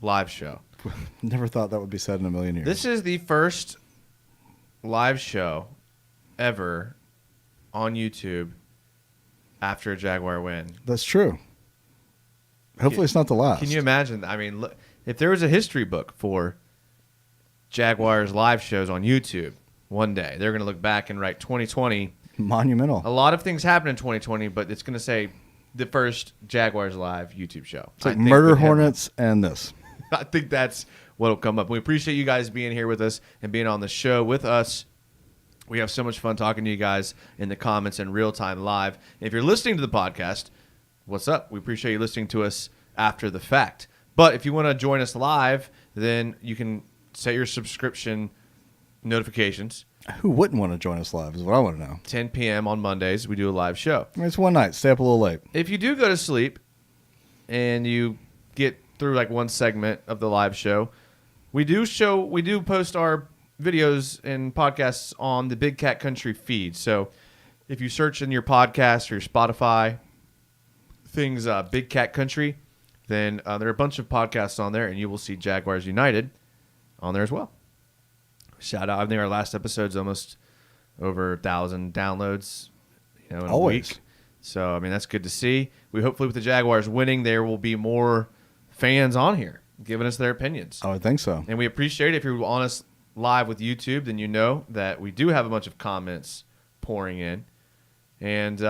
live show. Never thought that would be said in a million years. This is the first live show ever on YouTube after a Jaguar win. That's true. Hopefully it's not the last. Can you imagine? I mean, look, if there was a history book for Jaguars live shows on YouTube one day, they're going to look back and write 2020. Monumental. A lot of things happened in 2020, but it's going to say the first Jaguars live YouTube show. It's like Murder Hornets and this. I think that's what'll come up. We appreciate you guys being here with us and being on the show with us. We have so much fun talking to you guys in the comments in real time live. And if you're listening to the podcast, what's up? We appreciate you listening to us after the fact. But if you want to join us live, then you can set your subscription notifications. Who wouldn't want to join us live is what I want to know. 10 p.m. on Mondays, we do a live show. I mean, it's one night. Stay up a little late. If you do go to sleep and you get through like one segment of the live show, we do post our videos and podcasts on the Big Cat Country feed. So if you search in your podcast or your Spotify things Big Cat Country, then there are a bunch of podcasts on there, and you will see Jaguars United on there as well. Shout out. I think our last episode's almost over 1,000 downloads, in a week. So, I mean, that's good to see. We hopefully with the Jaguars winning, there will be more fans on here giving us their opinions. I would think so. And we appreciate it if you're live with YouTube, then you know that we do have a bunch of comments pouring in. And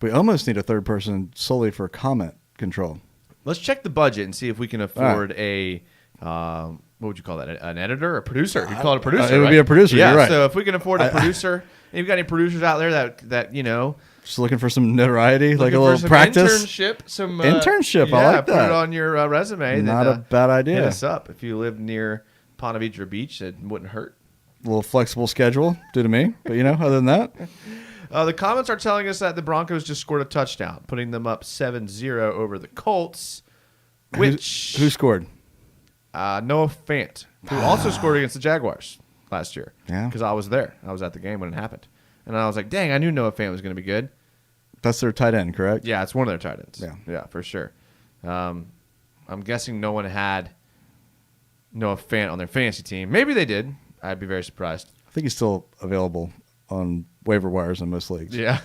we almost need a third person solely for comment control. let's check the budget and see if we can afford a what would you call that? An editor or a producer? You call it a producer, It would be a producer, Yeah, you're right. so if we can afford a producer, and you've got any producers out there that Just looking for some notoriety, like a looking for little some practice. Internship, I like put that. it on your resume. Not a bad idea. Hit us up if you live near Ponte Vedra Beach. It wouldn't hurt. A little flexible schedule, do to me. But, other than that, The comments are telling us that the Broncos just scored a touchdown, putting them up 7-0 over the Colts, which who scored? Noah Fant, who also scored against the Jaguars last year. Yeah. Because I was there. I was at the game when it happened. And I was like, dang, I knew Noah Fant was going to be good. That's their tight end, correct? Yeah, it's one of their tight ends. Yeah. For sure. I'm guessing no one had Noah Fant on their fantasy team. Maybe they did. I'd be very surprised. I think he's still available on waiver wires in most leagues. Yeah.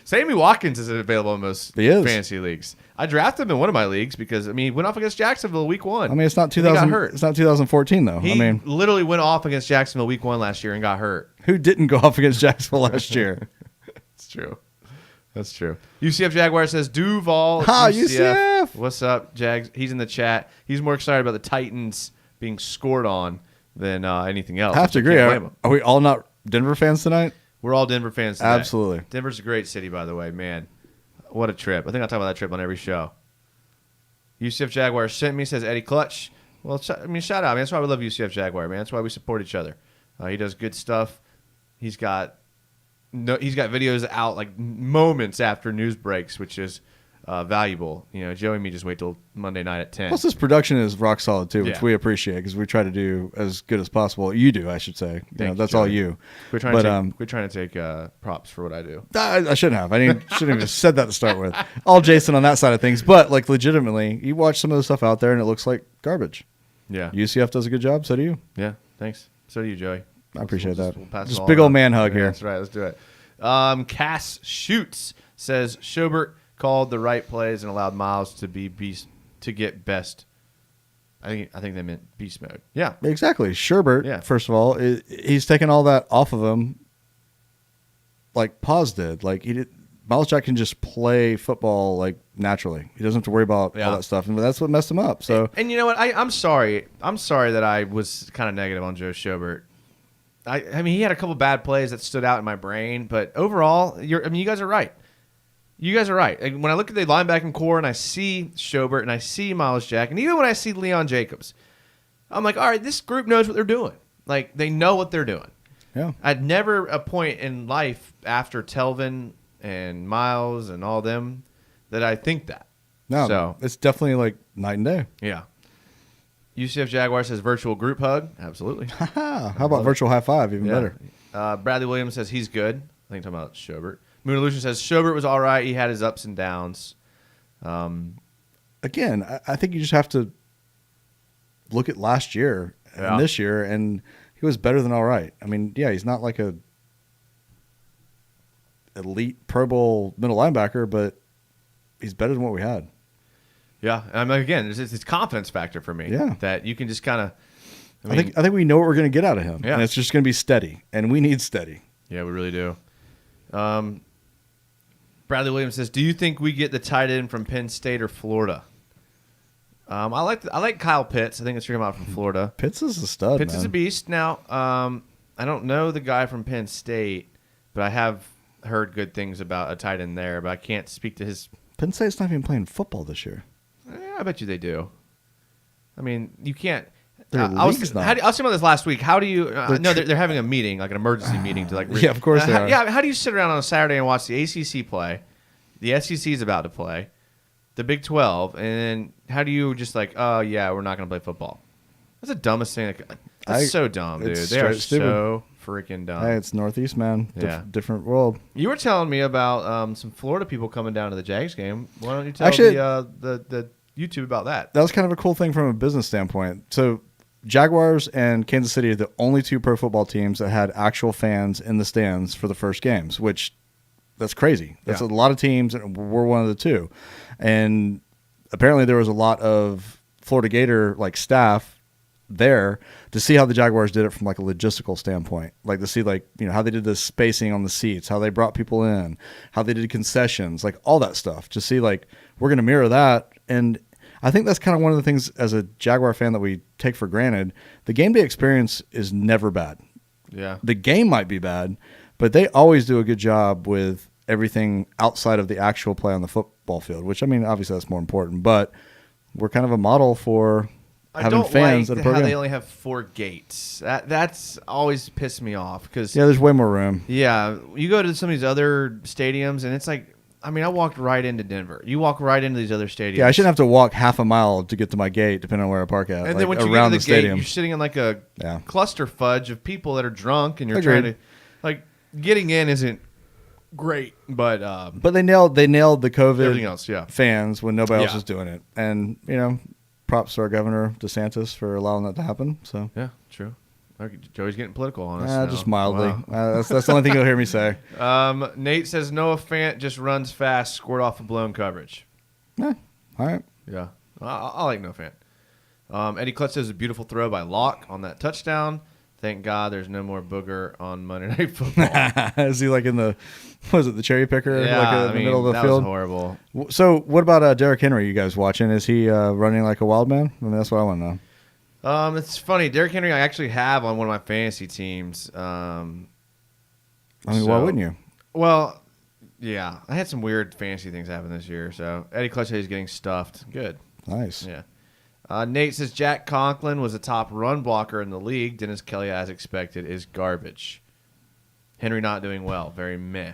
Sammy Watkins is available in most fantasy leagues. I drafted him in one of my leagues because, he went off against Jacksonville week 1. It's not He got 2000. hurt. It's not 2014 though. He literally went off against Jacksonville week 1 last year and got hurt. Who didn't go off against Jacksonville last year? It's true. That's true. UCF Jaguar says Duval. UCF. What's up, Jags? He's in the chat. He's more excited about the Titans being scored on than anything else. I have to agree. Are we all not Denver fans tonight? We're all Denver fans today. Absolutely. Denver's a great city, by the way, man. What a trip. I think I'll talk about that trip on every show. UCF Jaguar sent me, says Eddie Clutch. Well, shout out, man. That's why we love UCF Jaguar, man. That's why we support each other. He does good stuff. He's got videos out like moments after news breaks, which is valuable. Joey and me just wait till Monday night at 10. Plus, this production is rock solid too, which Yeah. we appreciate because we try to do as good as possible. You do, I should say. That's Joey. all you. We're trying to take props for what I do. I shouldn't have. Shouldn't have said that to start with. All Jason on that side of things, but like legitimately, you watch some of the stuff out there and it looks like garbage. Yeah. UCF does a good job. So do you. Yeah. Thanks. So do you, Joey. I appreciate that. We'll pass it Just all big on. old man hug Yeah, here. That's right. Let's do it. Cass Shoots says Schobert called the right plays and allowed Miles to be beast to get best. I think they meant beast mode. Yeah. Exactly. Sherbert, Yeah. first of all, he's taken all that off of him like Paz did. Like Miles Jack can just play football like naturally. He doesn't have to worry about all that stuff. And that's what messed him up. So And you know what? I'm sorry. I'm sorry that I was kind of negative on Joe Schobert. He had a couple bad plays that stood out in my brain, but overall, you guys are right. You guys are right. Like, when I look at the linebacking core and I see Schobert and I see Miles Jack, and even when I see Leon Jacobs, I'm like, all right, this group knows what they're doing. Like, they know what they're doing. yeah. I'd never a point in life after Telvin and Miles and all them that I think that. No, So, it's definitely like night and day. yeah. UCF Jaguar says virtual group hug. Absolutely. How about virtual high five? Even better. Bradley Williams says he's good. I think talking about Schobert. Moon Illusion says Schobert was all right. He had his ups and downs. Again, I think you just have to look at last year and this year, and he was better than all right. He's not like a elite Pro Bowl middle linebacker, but he's better than what we had. Yeah, and again, it's confidence factor for me. Yeah. That you can just kind of. I think we know what we're going to get out of him, Yeah. and it's just going to be steady, and we need steady. Yeah, we really do. Bradley Williams says, "Do you think we get the tight end from Penn State or Florida?" I like Kyle Pitts. I think it's going to come out from Florida. Pitts is a stud. Pitts man. is a beast. Now, I don't know the guy from Penn State, but I have heard good things about a tight end there. But I can't speak to his. Penn State's not even playing football this year. I bet you they do. You can't. Their I was league's not. I was talking about this last week. How do you? They're having a meeting, like an emergency meeting to like. Yeah, of course they are. Yeah, how do you sit around on a Saturday and watch the ACC play, the SEC is about to play, the Big 12, and then how do you just like, oh yeah, we're not going to play football? That's the dumbest thing. That's so dumb, dude. it's They are straight so freaking dumb. Hey, it's Northeast, man. Yeah. Different world. You were telling me about some Florida people coming down to the Jags game. Why don't you tell Actually, the YouTube about that? That was kind of a cool thing from a business standpoint. So Jaguars and Kansas City are the only two pro football teams that had actual fans in the stands for the first games, which that's crazy. That's a lot of teams, and we're one of the two. And apparently there was a lot of Florida Gator like staff there to see how the Jaguars did it from like a logistical standpoint, like to see like, you know, how they did the spacing on the seats, how they brought people in, how they did concessions, like all that stuff, to see like we're going to mirror that. And I think that's kind of one of the things as a Jaguar fan that we take for granted. The game day experience is never bad. Yeah. The game might be bad, but they always do a good job with everything outside of the actual play on the football field, which, I mean, obviously that's more important, but we're kind of a model for having fans at a how program. they only have 4 gates. That's always pissed me off because Yeah, there's way more room. yeah, you go to some of these other stadiums and it's like, I mean, I walked right into Denver. You walk right into these other stadiums. Yeah, I shouldn't have to walk half a mile to get to my gate, depending on where I park at. And like then when you around get to the, stadium, gate, you're sitting in like a Yeah. cluster fudge of people that are drunk, and you're Agreed. trying to, like, getting in isn't great, but But they nailed the COVID everything else, yeah. fans when nobody else Yeah. was doing it. And, you know, props to our Governor DeSantis for allowing that to happen. So Yeah, true. Okay, Joey's getting political on us. now. just mildly. Wow. That's the only thing you'll hear me say. Nate says Noah Fant just runs fast, scored off of blown coverage. All right. Yeah, I like Noah Fant. Eddie Klutz says a beautiful throw by Locke on that touchdown. Thank God there's no more booger on Monday Night Football. Is he like in the, what is it, the cherry picker? Yeah, like in the middle of the that field? was horrible. So what about Derrick Henry? You guys watching? Is he running like a wild man? I mean, that's what I want to know. It's funny. Derrick Henry I actually have on one of my fantasy teams. I mean, why wouldn't you? Well, yeah. I had some weird fantasy things happen this year. So Eddie Clutch is getting stuffed. Good. Nice. Yeah. Nate says Jack Conklin was a top run blocker in the league. Dennis Kelly, as expected, is garbage. Henry not doing well. Very meh.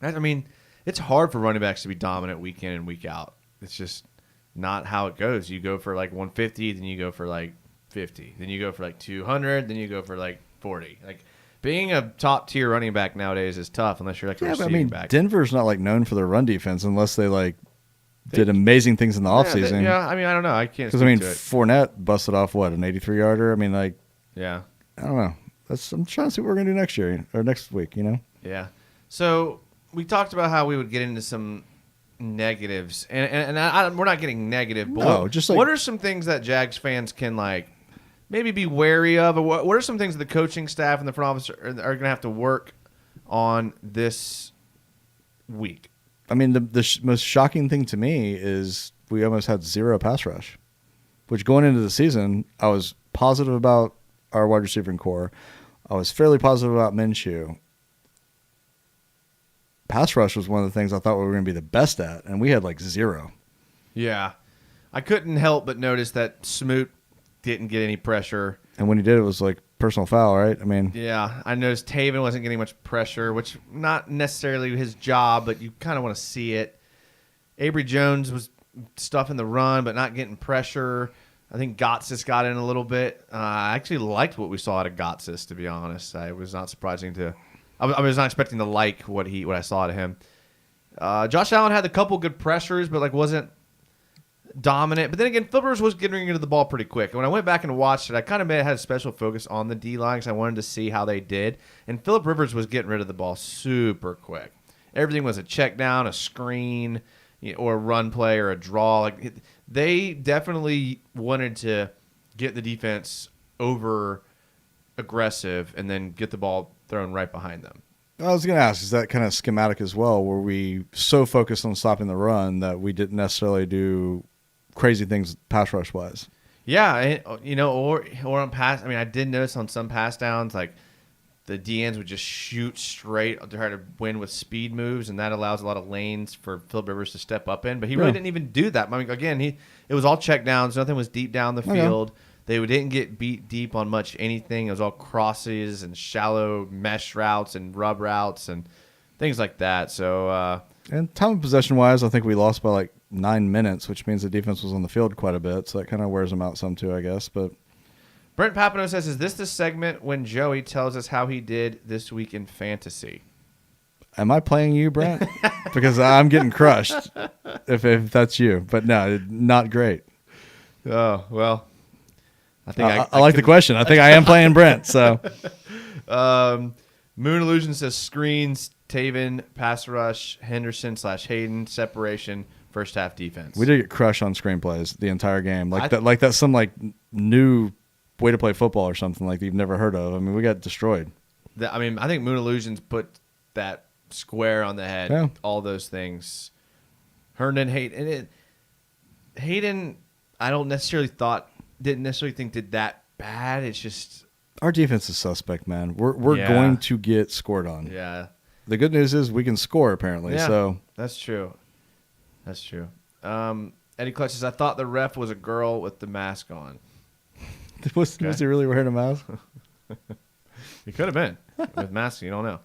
I mean, it's hard for running backs to be dominant week in and week out. It's just not how it goes. You go for like 150, then you go for like 50, then you go for like 200, then you go for like 40. Like being a top tier running back nowadays is tough unless you're like a Yeah, but I receiving mean, back. Denver's not like known for their run defense unless they like did amazing things in the offseason. Yeah, I mean, I don't know. I can't. Because I mean, speak to it. Fournette busted off what, an 83-yarder. I mean, like, Yeah. I don't know. I'm trying to see what we're gonna do next year or next week. You know. Yeah. So we talked about how we would get into some negatives, and we're not getting negative. But No, what, just like- what are some things that Jags fans can like maybe be wary of, or what are some things that the coaching staff and the front office are going to have to work on this week? I mean, the most shocking thing to me is we almost had 0 pass rush, which going into the season, I was positive about our wide receiving core. I was fairly positive about Minshew. Pass rush was one of the things I thought we were going to be the best at, and we had like 0. Yeah. I couldn't help but notice that Smoot didn't get any pressure. And when he did, it was like personal foul, right? I mean, Yeah, I noticed Taven wasn't getting much pressure, which not necessarily his job, but you kind of want to see it. Avery Jones was stuffing the run, but not getting pressure. I think Gotsis got in a little bit. I actually liked what we saw out of Gotsis, to be honest. I was not surprising to. I was not expecting to like what I saw out of him. Josh Allen had a couple good pressures, but like wasn't dominant. But then again, Philip Rivers was getting into the ball pretty quick. And when I went back and watched it, I kind of had a special focus on the D-line because I wanted to see how they did. And Philip Rivers was getting rid of the ball super quick. Everything was a check down, a screen, or a run play or a draw. Like they definitely wanted to get the defense over aggressive and then get the ball thrown right behind them. I was going to ask, is that kind of schematic as well? Were we so focused on stopping the run that we didn't necessarily do crazy things pass rush wise? Yeah, or on pass. I mean, I did notice on some pass downs, like the DNs would just shoot straight to try to win with speed moves, and that allows a lot of lanes for Philip Rivers to step up in. But he really didn't even do that. I mean, again, it was all check downs. Nothing was deep down the field. They didn't get beat deep on much anything. It was all crosses and shallow mesh routes and rub routes and things like that. So, and time of possession wise, I think we lost by like 9 minutes, which means the defense was on the field quite a bit. So that kind of wears them out some too, I guess. But Brent Papano says, "Is this the segment when Joey tells us how he did this week in fantasy?" am I playing you, Brent? Because I'm getting crushed if that's you. But no, not great. Oh, well. I think I like the question. I think I am playing Brent. So, Moon Illusion says screens, Taven, pass rush, Henderson / Hayden, separation, first half defense. We did get crushed on screenplays the entire game. Like that's some like new way to play football or something like that you've never heard of. I mean, we got destroyed. I think Moon Illusions put that square on the head. Yeah. All those things. Herndon, Hayden, I didn't necessarily think did that bad. It's just our defense is suspect, man. We're going to get scored on. Yeah. The good news is we can score apparently. Yeah, so that's true. That's true. Eddie Clutch says, I thought the ref was a girl with the mask on. was he really wearing a mask? He could have been with mask. You don't know.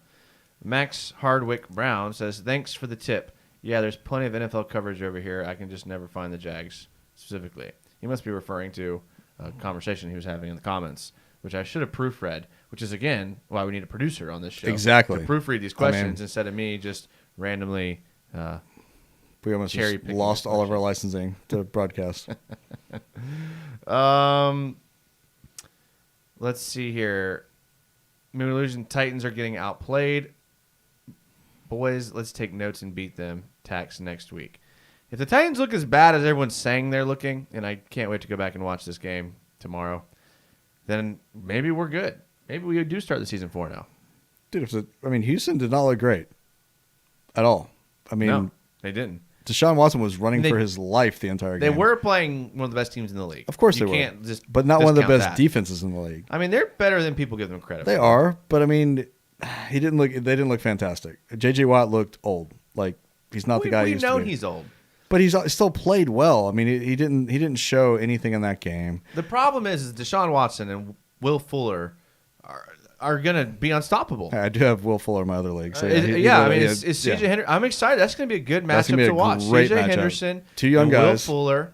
Max Hardwick Brown says, thanks for the tip. Yeah, there's plenty of NFL coverage over here. I can just never find the Jags specifically. He must be referring to a conversation he was having in the comments, which I should have proofread, which is, again, why we need a producer on this show. Exactly. To proofread these questions instead of me just randomly we almost just lost all of our licensing to broadcast. Let's see here. Moon Illusion Titans are getting outplayed. Boys, let's take notes and beat them. Tax next week. If the Titans look as bad as everyone's saying they're looking, and I can't wait to go back and watch this game tomorrow, then maybe we're good. Maybe we do start the season 4-0. Dude, Houston did not look great at all. No, they didn't. Deshaun Watson was running for his life the entire game. They were playing one of the best teams in the league. Of course they were. But not one of the best defenses in the league. They're better than people give them credit for. They are, but they didn't look fantastic. J.J. Watt looked old. Like, he's not the guy he used to be. We know he's old. But he's still played well. He didn't show anything in that game. The problem is Deshaun Watson and Will Fuller are going to be unstoppable. I do have Will Fuller in my other league. So it's CJ Henderson. I'm excited. That's going to be a good matchup to watch. CJ Henderson, two young guys. Will Fuller.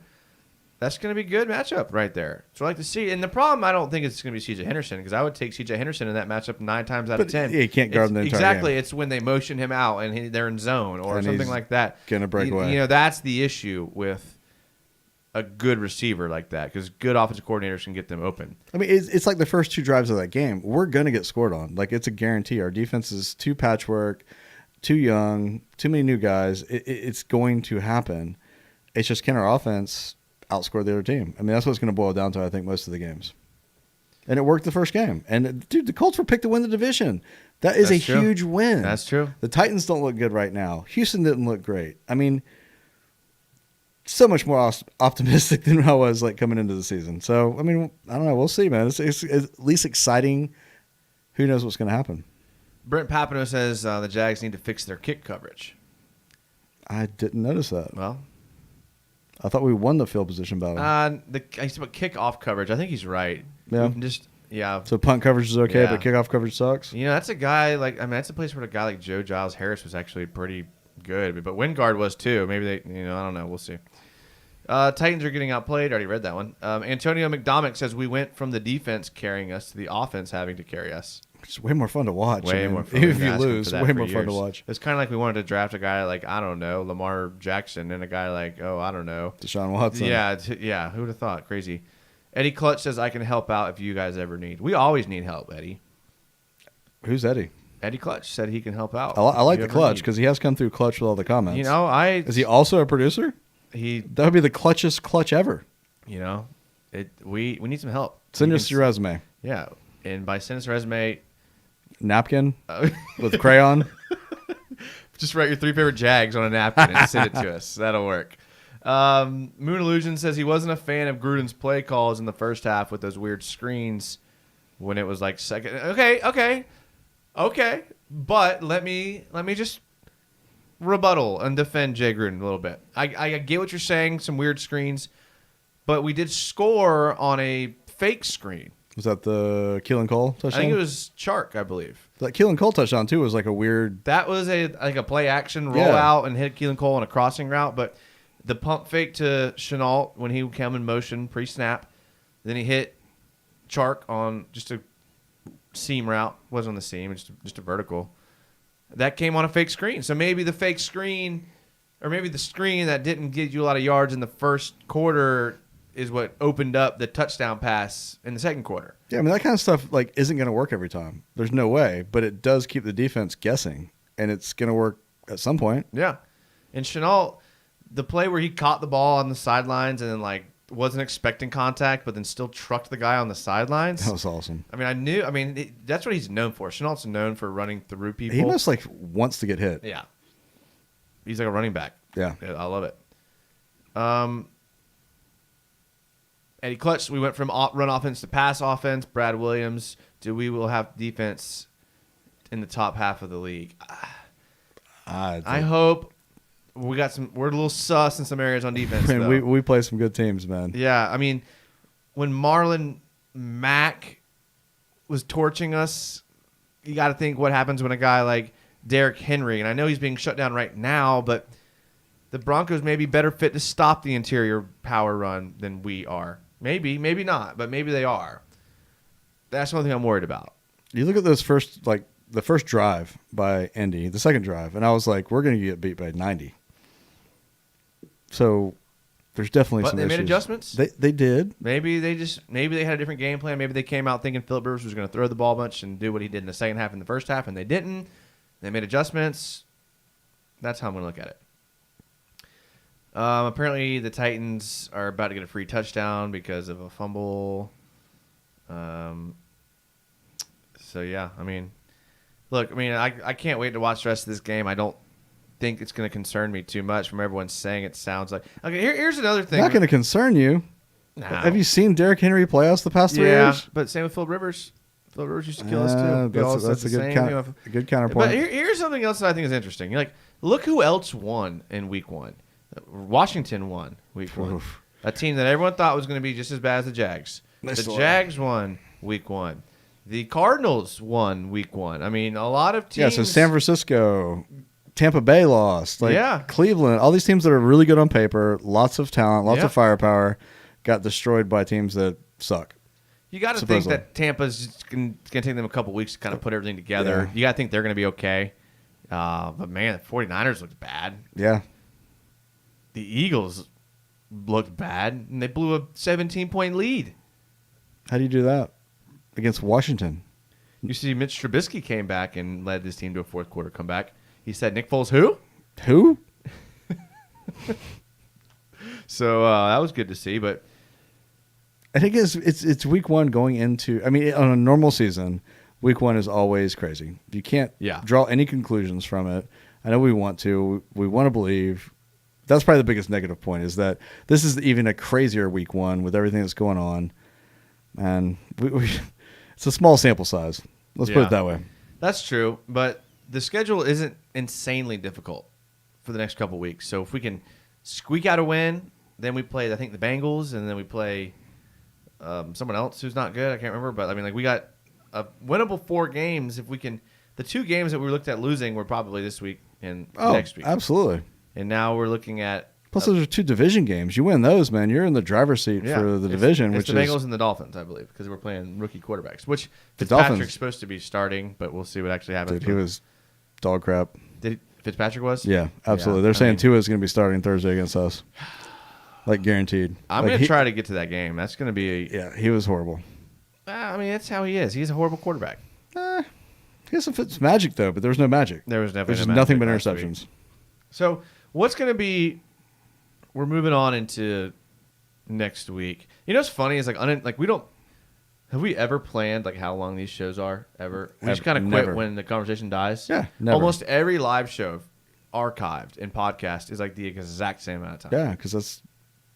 That's going to be a good matchup right there. So I like to see. And the problem, I don't think it's going to be CJ Henderson, because I would take CJ Henderson in that matchup 9 times out of 10. He can't guard him the entire exactly. game. It's when they motion him out and they're in zone or something like that. Going to break away. That's the issue with a good receiver like that, because good offensive coordinators can get them open. It's like the first 2 drives of that game. We're going to get scored on. Like, it's a guarantee. Our defense is too patchwork, too young, too many new guys. It's going to happen. It's just, can our offense outscore the other team? That's what it's going to boil down to, I think, most of the games. And it worked the first game. And, dude, the Colts were picked to win the division. That's a huge win. That's true. The Titans don't look good right now. Houston didn't look great. So much more optimistic than I was coming into the season. So, I don't know. We'll see, man. It's at least exciting. Who knows what's going to happen? Brent Papino says the Jags need to fix their kick coverage. I didn't notice that. Well, I thought we won the field position battle. I said about kick-off coverage. I think he's right. Yeah. So punt coverage is okay, but kickoff coverage sucks? That's a guy that's a place where a guy like Joe Giles Harris was actually pretty good. But Wingard was too. Maybe they, I don't know. We'll see. Titans are getting outplayed. Already read that one. Antonio McDomick says we went from the defense carrying us to the offense having to carry us. It's way more fun to watch. Way more fun. If you lose, way more fun to watch. It's kind of like we wanted to draft a guy like, I don't know, Lamar Jackson, and a guy like, I don't know, Deshaun Watson. Yeah. Who would have thought? Crazy. Eddie Clutch says I can help out if you guys ever need. We always need help, Eddie. Who's Eddie? Eddie Clutch said he can help out. I like the Clutch because he has come through Clutch with all the comments. Is he also a producer? That would be the clutchest clutch ever. We need some help. Send us your resume. Yeah, and by send us a resume, napkin with crayon. Just write your 3 favorite Jags on a napkin and send it to us. That'll work. Moon Illusion says he wasn't a fan of Gruden's play calls in the first half with those weird screens when it was like second. Okay. But let me just rebuttal and defend Jay Gruden a little bit. I get what you're saying, some weird screens, but we did score on a fake screen. Was that the Keelan Cole touchdown? I think it was Chark, I believe. That Keelan Cole touchdown too was like a weird. That was a play action roll out and hit Keelan Cole on a crossing route, but the pump fake to Chenault when he came in motion pre-snap, then he hit Chark on just a seam route. Wasn't on the seam, just a vertical. That came on a fake screen. So maybe the fake screen, or maybe the screen that didn't get you a lot of yards in the first quarter is what opened up the touchdown pass in the second quarter. Yeah, that kind of stuff isn't going to work every time. There's no way, but it does keep the defense guessing, and it's going to work at some point. Yeah. And Chenault, the play where he caught the ball on the sidelines and then like wasn't expecting contact, but then still trucked the guy on the sidelines. That was awesome. I mean, that's what he's known for. Chenault's known for running through people. He must like wants to get hit. Yeah. He's like a running back. Yeah. I love it. Eddie Clutch, we went from run offense to pass offense. Brad Williams, we will have defense in the top half of the league. I hope we're a little sus in some areas on defense. Man, we play some good teams, man. Yeah, I mean, when Marlon Mack was torching us, you got to think what happens when a guy like Derrick Henry, and I know he's being shut down right now, but the Broncos may be better fit to stop the interior power run than we are. Maybe not, but maybe they are. That's one thing I'm worried about. You look at those the first drive by Indy, the second drive, and I was like, we're going to get beat by 90. So there's definitely some issues. They made adjustments? They did. Maybe they had a different game plan. Maybe they came out thinking Phillip Rivers was going to throw the ball a bunch and do what he did in the second half and the first half, and they didn't. They made adjustments. That's how I'm going to look at it. Apparently, the Titans are about to get a free touchdown because of a fumble. So, yeah, I mean, look, I can't wait to watch the rest of this game. I don't think it's going to concern me too much from everyone saying it sounds like. Okay, here's another thing. Not going to concern you. No. Have you seen Derrick Henry play us the past 3 years? Yeah, but same with Phillip Rivers. Phillip Rivers used to kill us too. That's a good counterpoint. But here's something else that I think is interesting. Like, look who else won in Week 1. Washington won Week 1. Oof. A team that everyone thought was going to be just as bad as the Jags. The Jags won Week 1. The Cardinals won Week 1. I mean, a lot of teams. Yeah, so San Francisco, Tampa Bay lost. Yeah. Cleveland, all these teams that are really good on paper, lots of talent, lots of firepower, got destroyed by teams that suck. You got to think that Tampa's going to take them a couple weeks to kind of put everything together. Yeah. You got to think they're going to be okay. But, man, the 49ers looked bad. Yeah. The Eagles looked bad, and they blew a 17-point lead. How do you do that against Washington? You see, Mitch Trubisky came back and led this team to a fourth quarter comeback. He said, "Nick Foles, who?" Who? So that was good to see. But I think it's Week 1 going into. I mean, on a normal season, Week 1 is always crazy. You can't draw any conclusions from it. I know we want to. We want to believe. That's probably the biggest negative point is that this is even a crazier Week 1 with everything that's going on. And it's a small sample size. Let's put it that way. That's true, but the schedule isn't insanely difficult for the next couple weeks. So if we can squeak out a win, then we play, I think, the Bengals, and then we play someone else who's not good. I can't remember, but I mean, like we got a winnable 4 games. If we can, the 2 games that we looked at losing were probably this week and next week. Absolutely. And now we're looking at. Plus, those are 2 division games. You win those, man. You're in the driver's seat for the division. It's which the is Bengals and the Dolphins, I believe, because we're playing rookie quarterbacks. Which The Fitzpatrick's Dolphins- supposed to be starting, but we'll see what actually happens. Dude, he was dog crap. Fitzpatrick was? Yeah, absolutely. Yeah, They're saying Tua is going to be starting Thursday against us. Like, guaranteed. I'm going to try to get to that game. That's going to be Yeah, he was horrible. I mean, that's how he is. He's a horrible quarterback. He has some Fitz magic, though, but there was no magic. There was definitely There's no nothing but magic last interceptions. week. So, what's going to be... We're moving on into next week. You know what's funny is like we don't... Have we ever planned like how long these shows are ever? We just kind of quit when the conversation dies. Yeah, never. Almost every live show archived in podcast is like the exact same amount of time. Yeah, because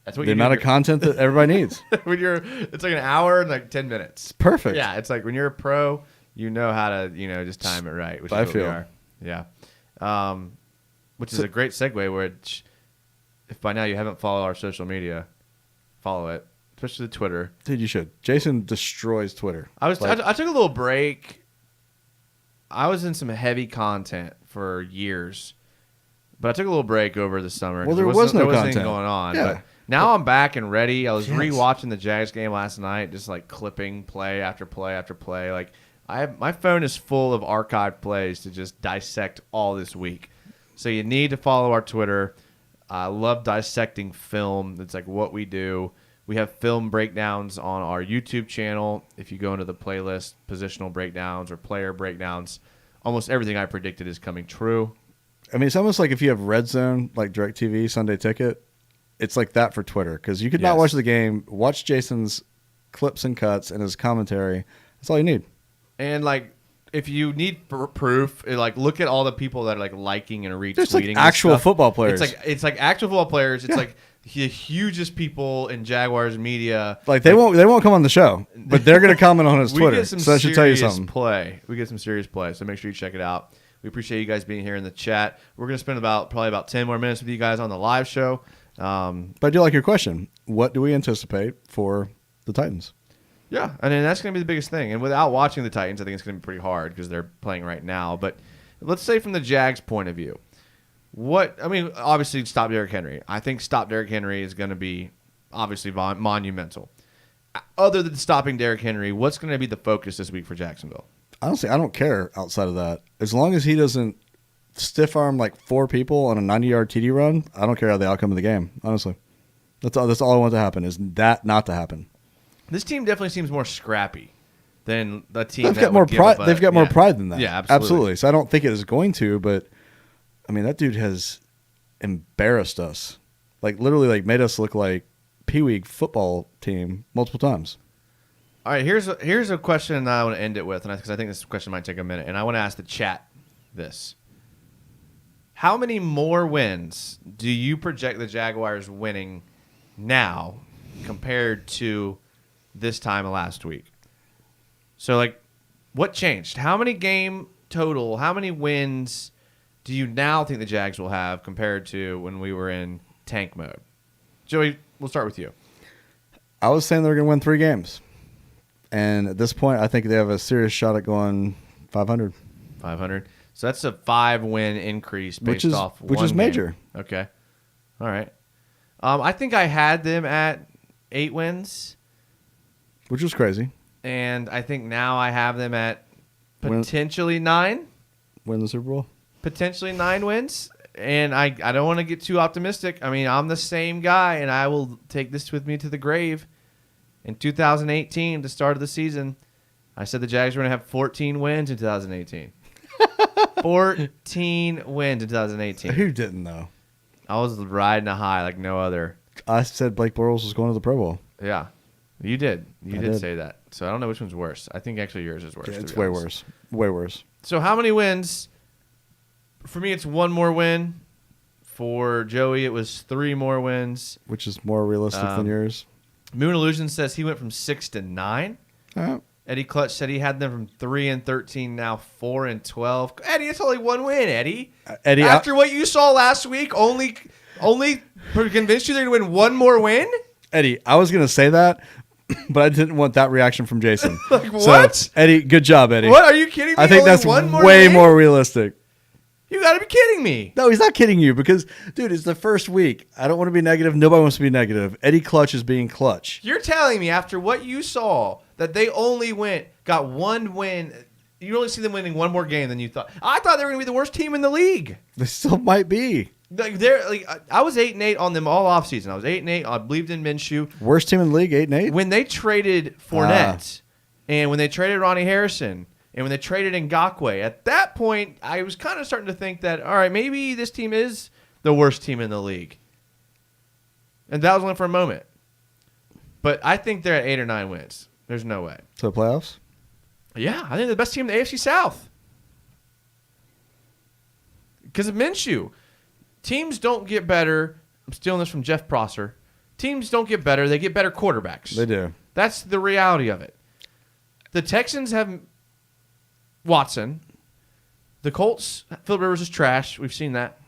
that's what the amount of content that everybody needs. It's like an hour and like 10 minutes. It's perfect. Yeah, it's like when you're a pro, you know how to just time it right. Which is I what feel. we are. Yeah, which is a great segue. Which, if by now you haven't followed our social media, follow it. Especially the Twitter. Dude, you should. Jason destroys Twitter. I took a little break. I was in some heavy content for years, but I took a little break over the summer. Well, there was no content content going on. Yeah. But now I'm back and ready. I was Yes. rewatching the Jags game last night, just like clipping play after play after play. Like my phone is full of archived plays to just dissect all this week. So you need to follow our Twitter. I love dissecting film. It's like what we do. We have film breakdowns on our YouTube channel. If you go into the playlist, positional breakdowns or player breakdowns, almost everything I predicted is coming true. I mean, it's almost like if you have Red Zone, like DirecTV, Sunday Ticket, it's like that for Twitter. Because you could not watch the game, watch Jason's clips and cuts and his commentary. That's all you need. And, like, if you need proof, like, look at all the people that are, like, liking and retweeting. It's like actual football players. It's like actual football players. It's like the hugest people in Jaguars media. Like, they won't come on the show, but they're going to comment on his Twitter. So that should tell you something. We get some serious play, so make sure you check it out. We appreciate you guys being here in the chat. We're going to spend probably about 10 more minutes with you guys on the live show. But I do like your question. What do we anticipate for the Titans? Yeah, I mean, that's going to be the biggest thing. And without watching the Titans, I think it's going to be pretty hard because they're playing right now. But let's say from the Jags' point of view, obviously stop Derrick Henry. I think stop Derrick Henry is going to be obviously monumental. Other than stopping Derrick Henry, what's going to be the focus this week for Jacksonville? Honestly, I don't care outside of that. As long as he doesn't stiff arm like 4 people on a 90-yard TD run, I don't care how the outcome of the game. Honestly, that's all I want to happen is that not to happen. This team definitely seems more scrappy than the team. They've got more pride. They've got more pride than that. Yeah, absolutely. So I don't think it is going to. But I mean, that dude has embarrassed us. Like literally, like made us look like Pee-wee football team multiple times. All right, here's a question I want to end it with, and because I think this question might take a minute, and I want to ask the chat this: how many more wins do you project the Jaguars winning now compared to this time of last week? So, like, what changed? How many game total, how many wins do you now think the Jags will have compared to when we were in tank mode? Joey, we'll start with you. I was saying they were going to win 3 games. And at this point, I think they have a serious shot at going 500. 500. So that's a 5-win increase based off which one is game. major. Okay. All right. I think I had them at 8 wins. Which was crazy. And I think now I have them at potentially 9. Win the Super Bowl? Potentially 9 wins. And I don't want to get too optimistic. I mean, I'm the same guy, and I will take this with me to the grave. In 2018, the start of the season, I said the Jags were going to have 14 wins in 2018. 14 wins in 2018. Who didn't, though? I was riding a high like no other. I said Blake Bortles was going to the Pro Bowl. Yeah, you did. You did say that. So I don't know which one's worse. I think actually yours is worse. Yeah, it's way worse. Way worse. So how many wins? For me, it's 1 more win. For Joey, it was 3 more wins. Which is more realistic than yours. Moon Illusion says he went from 6 to 9. Eddie Clutch said he had them from 3-13, now 4-12. Eddie, it's only 1 win, Eddie. Eddie, after what you saw last week, only convinced you they're going to win 1 more win? Eddie, I was going to say that, but I didn't want that reaction from Jason. Like, what? So, Eddie, good job, Eddie. What? Are you kidding me? I think that's way more realistic. You got to be kidding me. No, he's not kidding you because, dude, it's the first week. I don't want to be negative. Nobody wants to be negative. Eddie Clutch is being clutch. You're telling me after what you saw that they only got 1 win. You only see them winning 1 more game than you thought. I thought they were going to be the worst team in the league. They still might be. I was 8-8 on them all offseason. I was 8-8. I believed in Minshew. Worst team in the league, 8-8? When they traded Fournette and when they traded Ronnie Harrison and when they traded Ngakoue, at that point, I was kind of starting to think that, all right, maybe this team is the worst team in the league. And that was only for a moment. But I think they're at 8 or 9 wins. There's no way. So playoffs? Yeah, I think they're the best team in the AFC South. Because of Minshew. Teams don't get better. I'm stealing this from Jeff Prosser. Teams don't get better. They get better quarterbacks. They do. That's the reality of it. The Texans have Watson. The Colts, Philip Rivers is trash. We've seen that.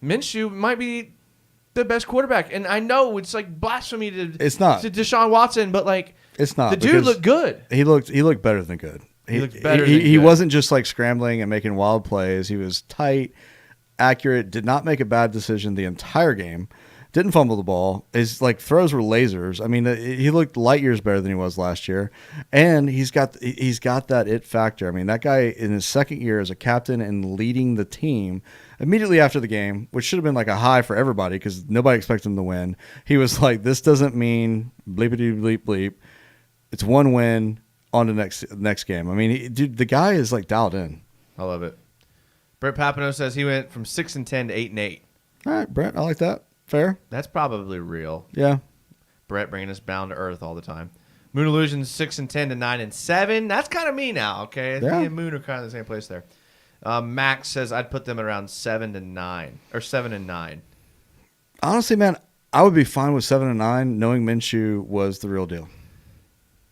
Minshew might be the best quarterback. And I know it's like blasphemy to Deshaun Watson, but like it's not. The dude looked good. He looked better than good. He looked better than good. He wasn't just like scrambling and making wild plays. He was tight, accurate, did not make a bad decision the entire game. Didn't fumble the ball. His like throws were lasers. I mean, he looked light years better than he was last year, and he's got that it factor. I mean, that guy in his second year as a captain and leading the team, immediately after the game, which should have been like a high for everybody because nobody expected him to win. He was like, "This doesn't mean bleepity bleep bleep. It's 1 win on the next game." I mean, dude, the guy is like dialed in. I love it. Brett Papano says he went from 6-10 to 8-8. All right, Brett, I like that. Fair. That's probably real. Yeah. Brett bringing us down to earth all the time. Moon Illusions 6-10 to 9-7. That's kind of me now. Okay, Yeah. Me and Moon are kind of the same place there. Max says I'd put them at around 7-9 or 7-9. Honestly, man, I would be fine with 7-9, knowing Minshew was the real deal.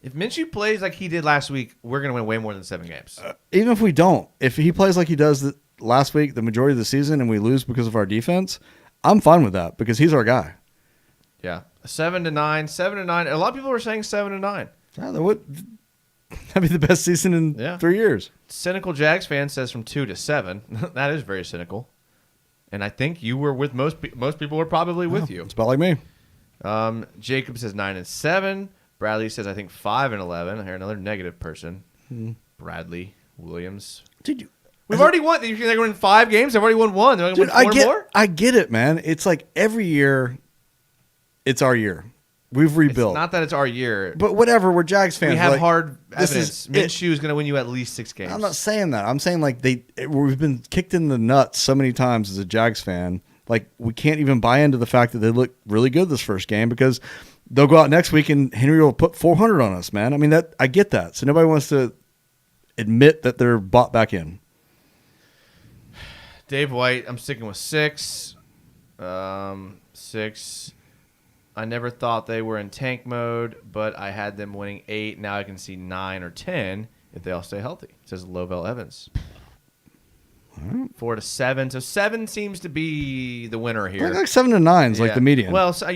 If Minshew plays like he did last week, we're going to win way more than 7 games. Even if we don't, if he plays like he does last week, the majority of the season, and we lose because of our defense, I'm fine with that because he's our guy. Yeah, 7-9, 7-9. A lot of people were saying 7-9. Yeah, that'd be the best season in 3 years. Cynical Jags fan says from 2 to 7. That is very cynical. And I think you were with most people were probably with you. It's about like me. Jacob says 9-7. Bradley says I think 5-11. I hear another negative person. Bradley Williams. Dude, we've already won. They're going to win 5 games. They've already won 1. They're going to win 4 more. I get it, man. It's like every year, it's our year. We've rebuilt. It's not that it's our year. But whatever, we're Jags fans. We have like, hard evidence. Minshew is going to win you at least 6 games. I'm not saying that. I'm saying like we've been kicked in the nuts so many times as a Jags fan. Like we can't even buy into the fact that they look really good this first game because they'll go out next week and Henry will put 400 on us, man. I mean, I get that. So nobody wants to admit that they're bought back in. Dave White, I'm sticking with 6. 6. I never thought they were in tank mode, but I had them winning 8. Now I can see 9 or 10 if they all stay healthy, says Lovell Evans. 4 to 7. So 7 seems to be the winner here. Like 7 to 9 is like the median. Well, so,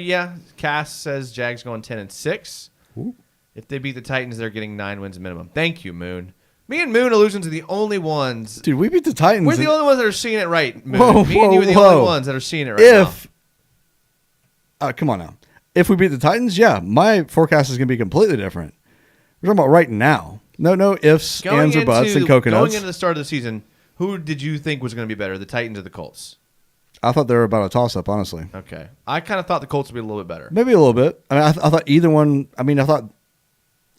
Cass says Jags going 10-6. Ooh. If they beat the Titans, they're getting 9 wins minimum. Thank you, Moon. Me and Moon Illusions are the only ones. Dude, we beat the Titans. We're the only ones that are seeing it right, Moon. Whoa, Me and you are the only ones that are seeing it right now. Come on now. If we beat the Titans, yeah, my forecast is going to be completely different. We're talking about right now. No ifs, ands, or buts, and coconuts. Going into the start of the season, who did you think was going to be better, the Titans or the Colts? I thought they were about a toss-up, honestly. Okay. I kind of thought the Colts would be a little bit better. Maybe a little bit. I mean, I thought either one. I mean, I thought,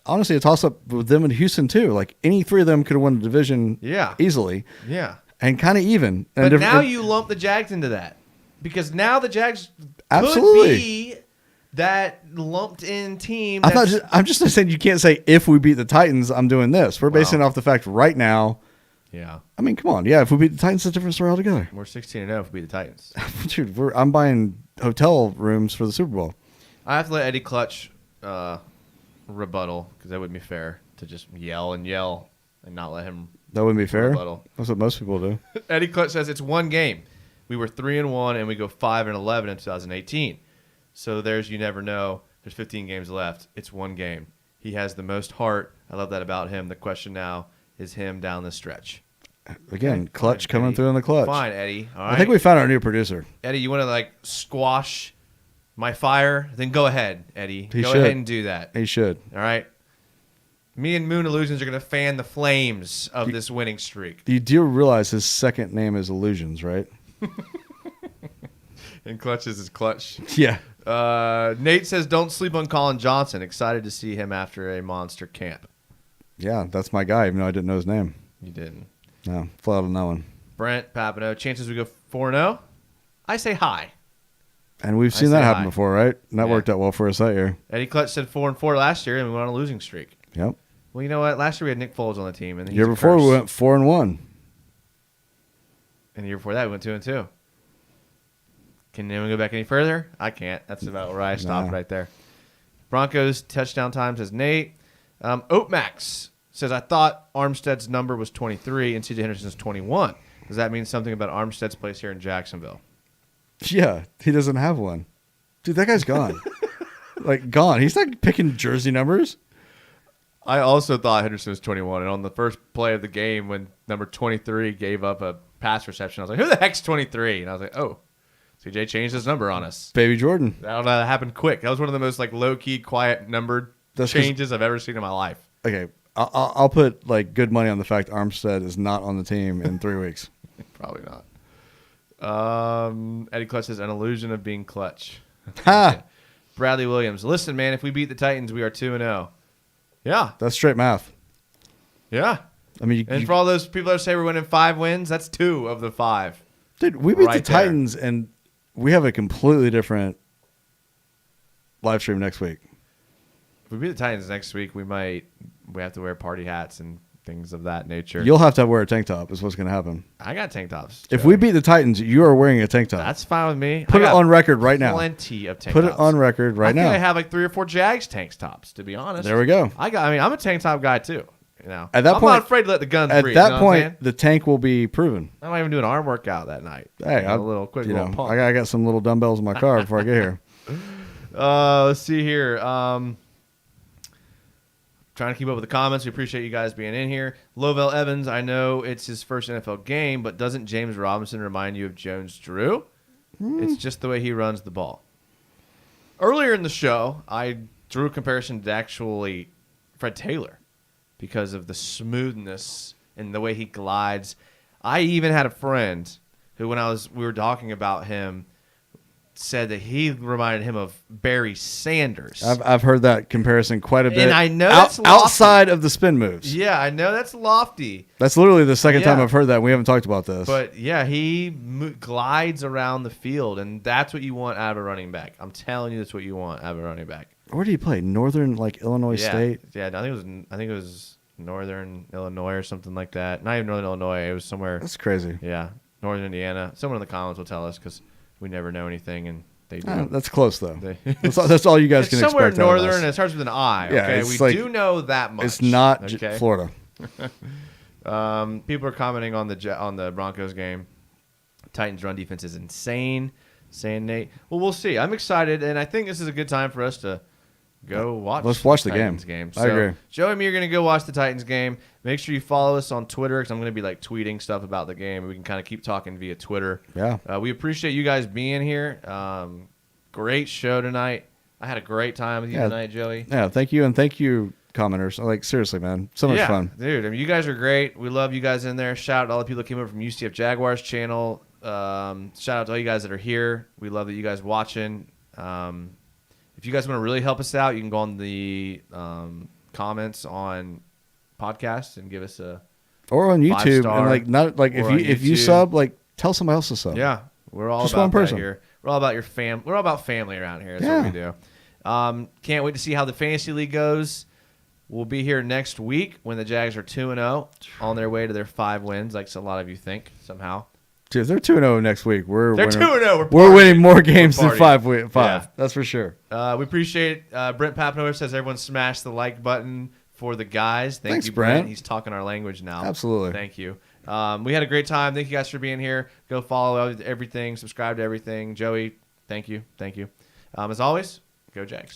honestly, a toss-up with them and Houston, too. Like, any 3 of them could have won the division easily. Yeah. And kind of even. But now you lump the Jags into that. Because now the Jags absolutely could be that lumped-in team. I'm just saying you can't say, if we beat the Titans, I'm doing this. We're basing it off the fact right now. Yeah. I mean, come on. Yeah, if we beat the Titans, it's a different story altogether. We're 16-0 if we beat the Titans. Dude, I'm buying hotel rooms for the Super Bowl. I have to let Eddie Clutch rebuttal because that wouldn't be fair to just yell and not let him. That wouldn't be fair. Rebuttal. That's what most people do. Eddie Clutch says it's 1 game. We were 3-1 and we go 5-11 in 2018. So you never know. There's 15 games left. It's 1 game. He has the most heart. I love that about him. The question now is him down the stretch. Again, Clutch coming Eddie. through in the clutch. Fine, Eddie. All right. I think we found our new producer. Eddie, you want to squash my fire? Then go ahead, Eddie. He go should. ahead and do that. He should. All right. Me and Moon Illusions are going to fan the flames of this winning streak. You do realize his second name is Illusions, right? And Clutch is his clutch. Yeah. Nate says, don't sleep on Colin Johnson. Excited to see him after a monster camp. Yeah, that's my guy, even though I didn't know his name. You didn't. No, flat on that one. Brent Papano, chances we go 4-0? I say high. And we've seen that happen before, right? And that worked out well for us that year. Eddie Clutch said 4-4 last year, and we went on a losing streak. Yep. Well, you know what? Last year we had Nick Foles on the team. And the year before we went 4-1. And the year before that we went 2-2. Can anyone go back any further? I can't. That's about where I stopped right there. Broncos touchdown time, says Nate. Oatmax says, I thought Armstead's number was 23 and CJ Henderson's 21. Does that mean something about Armstead's place here in Jacksonville? Yeah, he doesn't have one. Dude, that guy's gone. Gone. He's not picking jersey numbers. I also thought Henderson was 21. And on the first play of the game, when number 23 gave up a pass reception, I was like, who the heck's 23? And I was like, oh. CJ changed his number on us. Baby Jordan. That happened quick. That was one of the most low-key, quiet numbered changes I've ever seen in my life. Okay, I'll put good money on the fact Armstead is not on the team in 3 weeks. Probably not. Eddie Clutch says, an illusion of being clutch. Ha! Bradley Williams. Listen, man, if we beat the Titans, we are 2-0. Yeah. That's straight math. Yeah. I mean, And for all those people that say we're winning 5 wins, that's 2 of the 5. dude, we beat the right there. Titans, and we have a completely different live stream next week. If we beat the Titans next week, we have to wear party hats and things of that nature. You'll have to wear a tank top is what's going to happen. I got tank tops. If we beat the Titans, you are wearing a tank top. That's fine with me. Put it on record right now. Plenty of tank Put tops. it on record right I now. think I have like 3 or 4 Jags tank tops, to be honest. There we go. I'm a tank top guy too. You know, At that I'm point, not afraid to let the guns At breathe. that you know what I'm saying? point, the tank will be proven. I might even do an arm workout that night. Hey, a little quick little pump. I got some little dumbbells in my car before I get here. Let's see here. Trying to keep up with the comments. We appreciate you guys being in here. Lovell Evans, I know it's his first NFL game, but doesn't James Robinson remind you of Jones-Drew? It's just the way he runs the ball. Earlier in the show, I drew a comparison to actually Fred Taylor because of the smoothness and the way he glides. I even had a friend who, when we were talking about him, said that he reminded him of Barry Sanders. I've heard that comparison quite a bit. And I know that's lofty. outside of the spin moves. Yeah, I know that's lofty. That's literally the second time Yeah. I've heard that. We haven't talked about this. But, yeah, he glides around the field, and that's what you want out of a running back. I'm telling you, that's what you want out of a running back. Where did he play? Northern, Illinois State? Yeah, I think it was Northern Illinois or something like that. Not even Northern Illinois. It was somewhere. That's crazy. Yeah, Northern Indiana. Someone in the comments will tell us because we never know anything, and they do. That's close, though. That's all you guys It's can somewhere expect out of northern, us. and it starts with an I. Yeah, Okay, it's we like- do know that much. It's not okay? Florida. People are commenting on the Broncos game. Titans' run defense is insane. Saying Nate. Well, we'll see. I'm excited, and I think this is a good time for us to go watch. Let's watch the Titans game. So, I agree. Joey and me are going to go watch the Titans game. Make sure you follow us on Twitter because I'm going to be tweeting stuff about the game. We can kind of keep talking via Twitter. Yeah. We appreciate you guys being here. Great show tonight. I had a great time with you tonight, Joey. Yeah, thank you, and thank you, commenters. Seriously, man. So much fun. Dude. I mean, you guys are great. We love you guys in there. Shout out to all the people that came over from UCF Jaguars channel. Shout out to all you guys that are here. We love that you guys watching. If you guys want to really help us out, you can go on the comments on podcasts and give us a Or on YouTube, 5-star, and if you YouTube. sub, tell somebody else to sub. Yeah, we're all Just about one person. that here. We're all about We're all about family around here. That's what we do. Can't wait to see how the fantasy league goes. We'll be here next week when the Jags are 2-0 on their way to their 5 wins, like a lot of you think somehow. Dude, if they're 2-0 next week, They're 2-0. We're winning more games than partying. 5. Yeah. That's for sure. We appreciate Brent Papanover says everyone smash the like button for the guys. Thanks, you, Brent. He's talking our language now. Absolutely. Thank you. We had a great time. Thank you guys for being here. Go follow everything. Subscribe to everything. Joey, thank you. Thank you. As always, go Jags.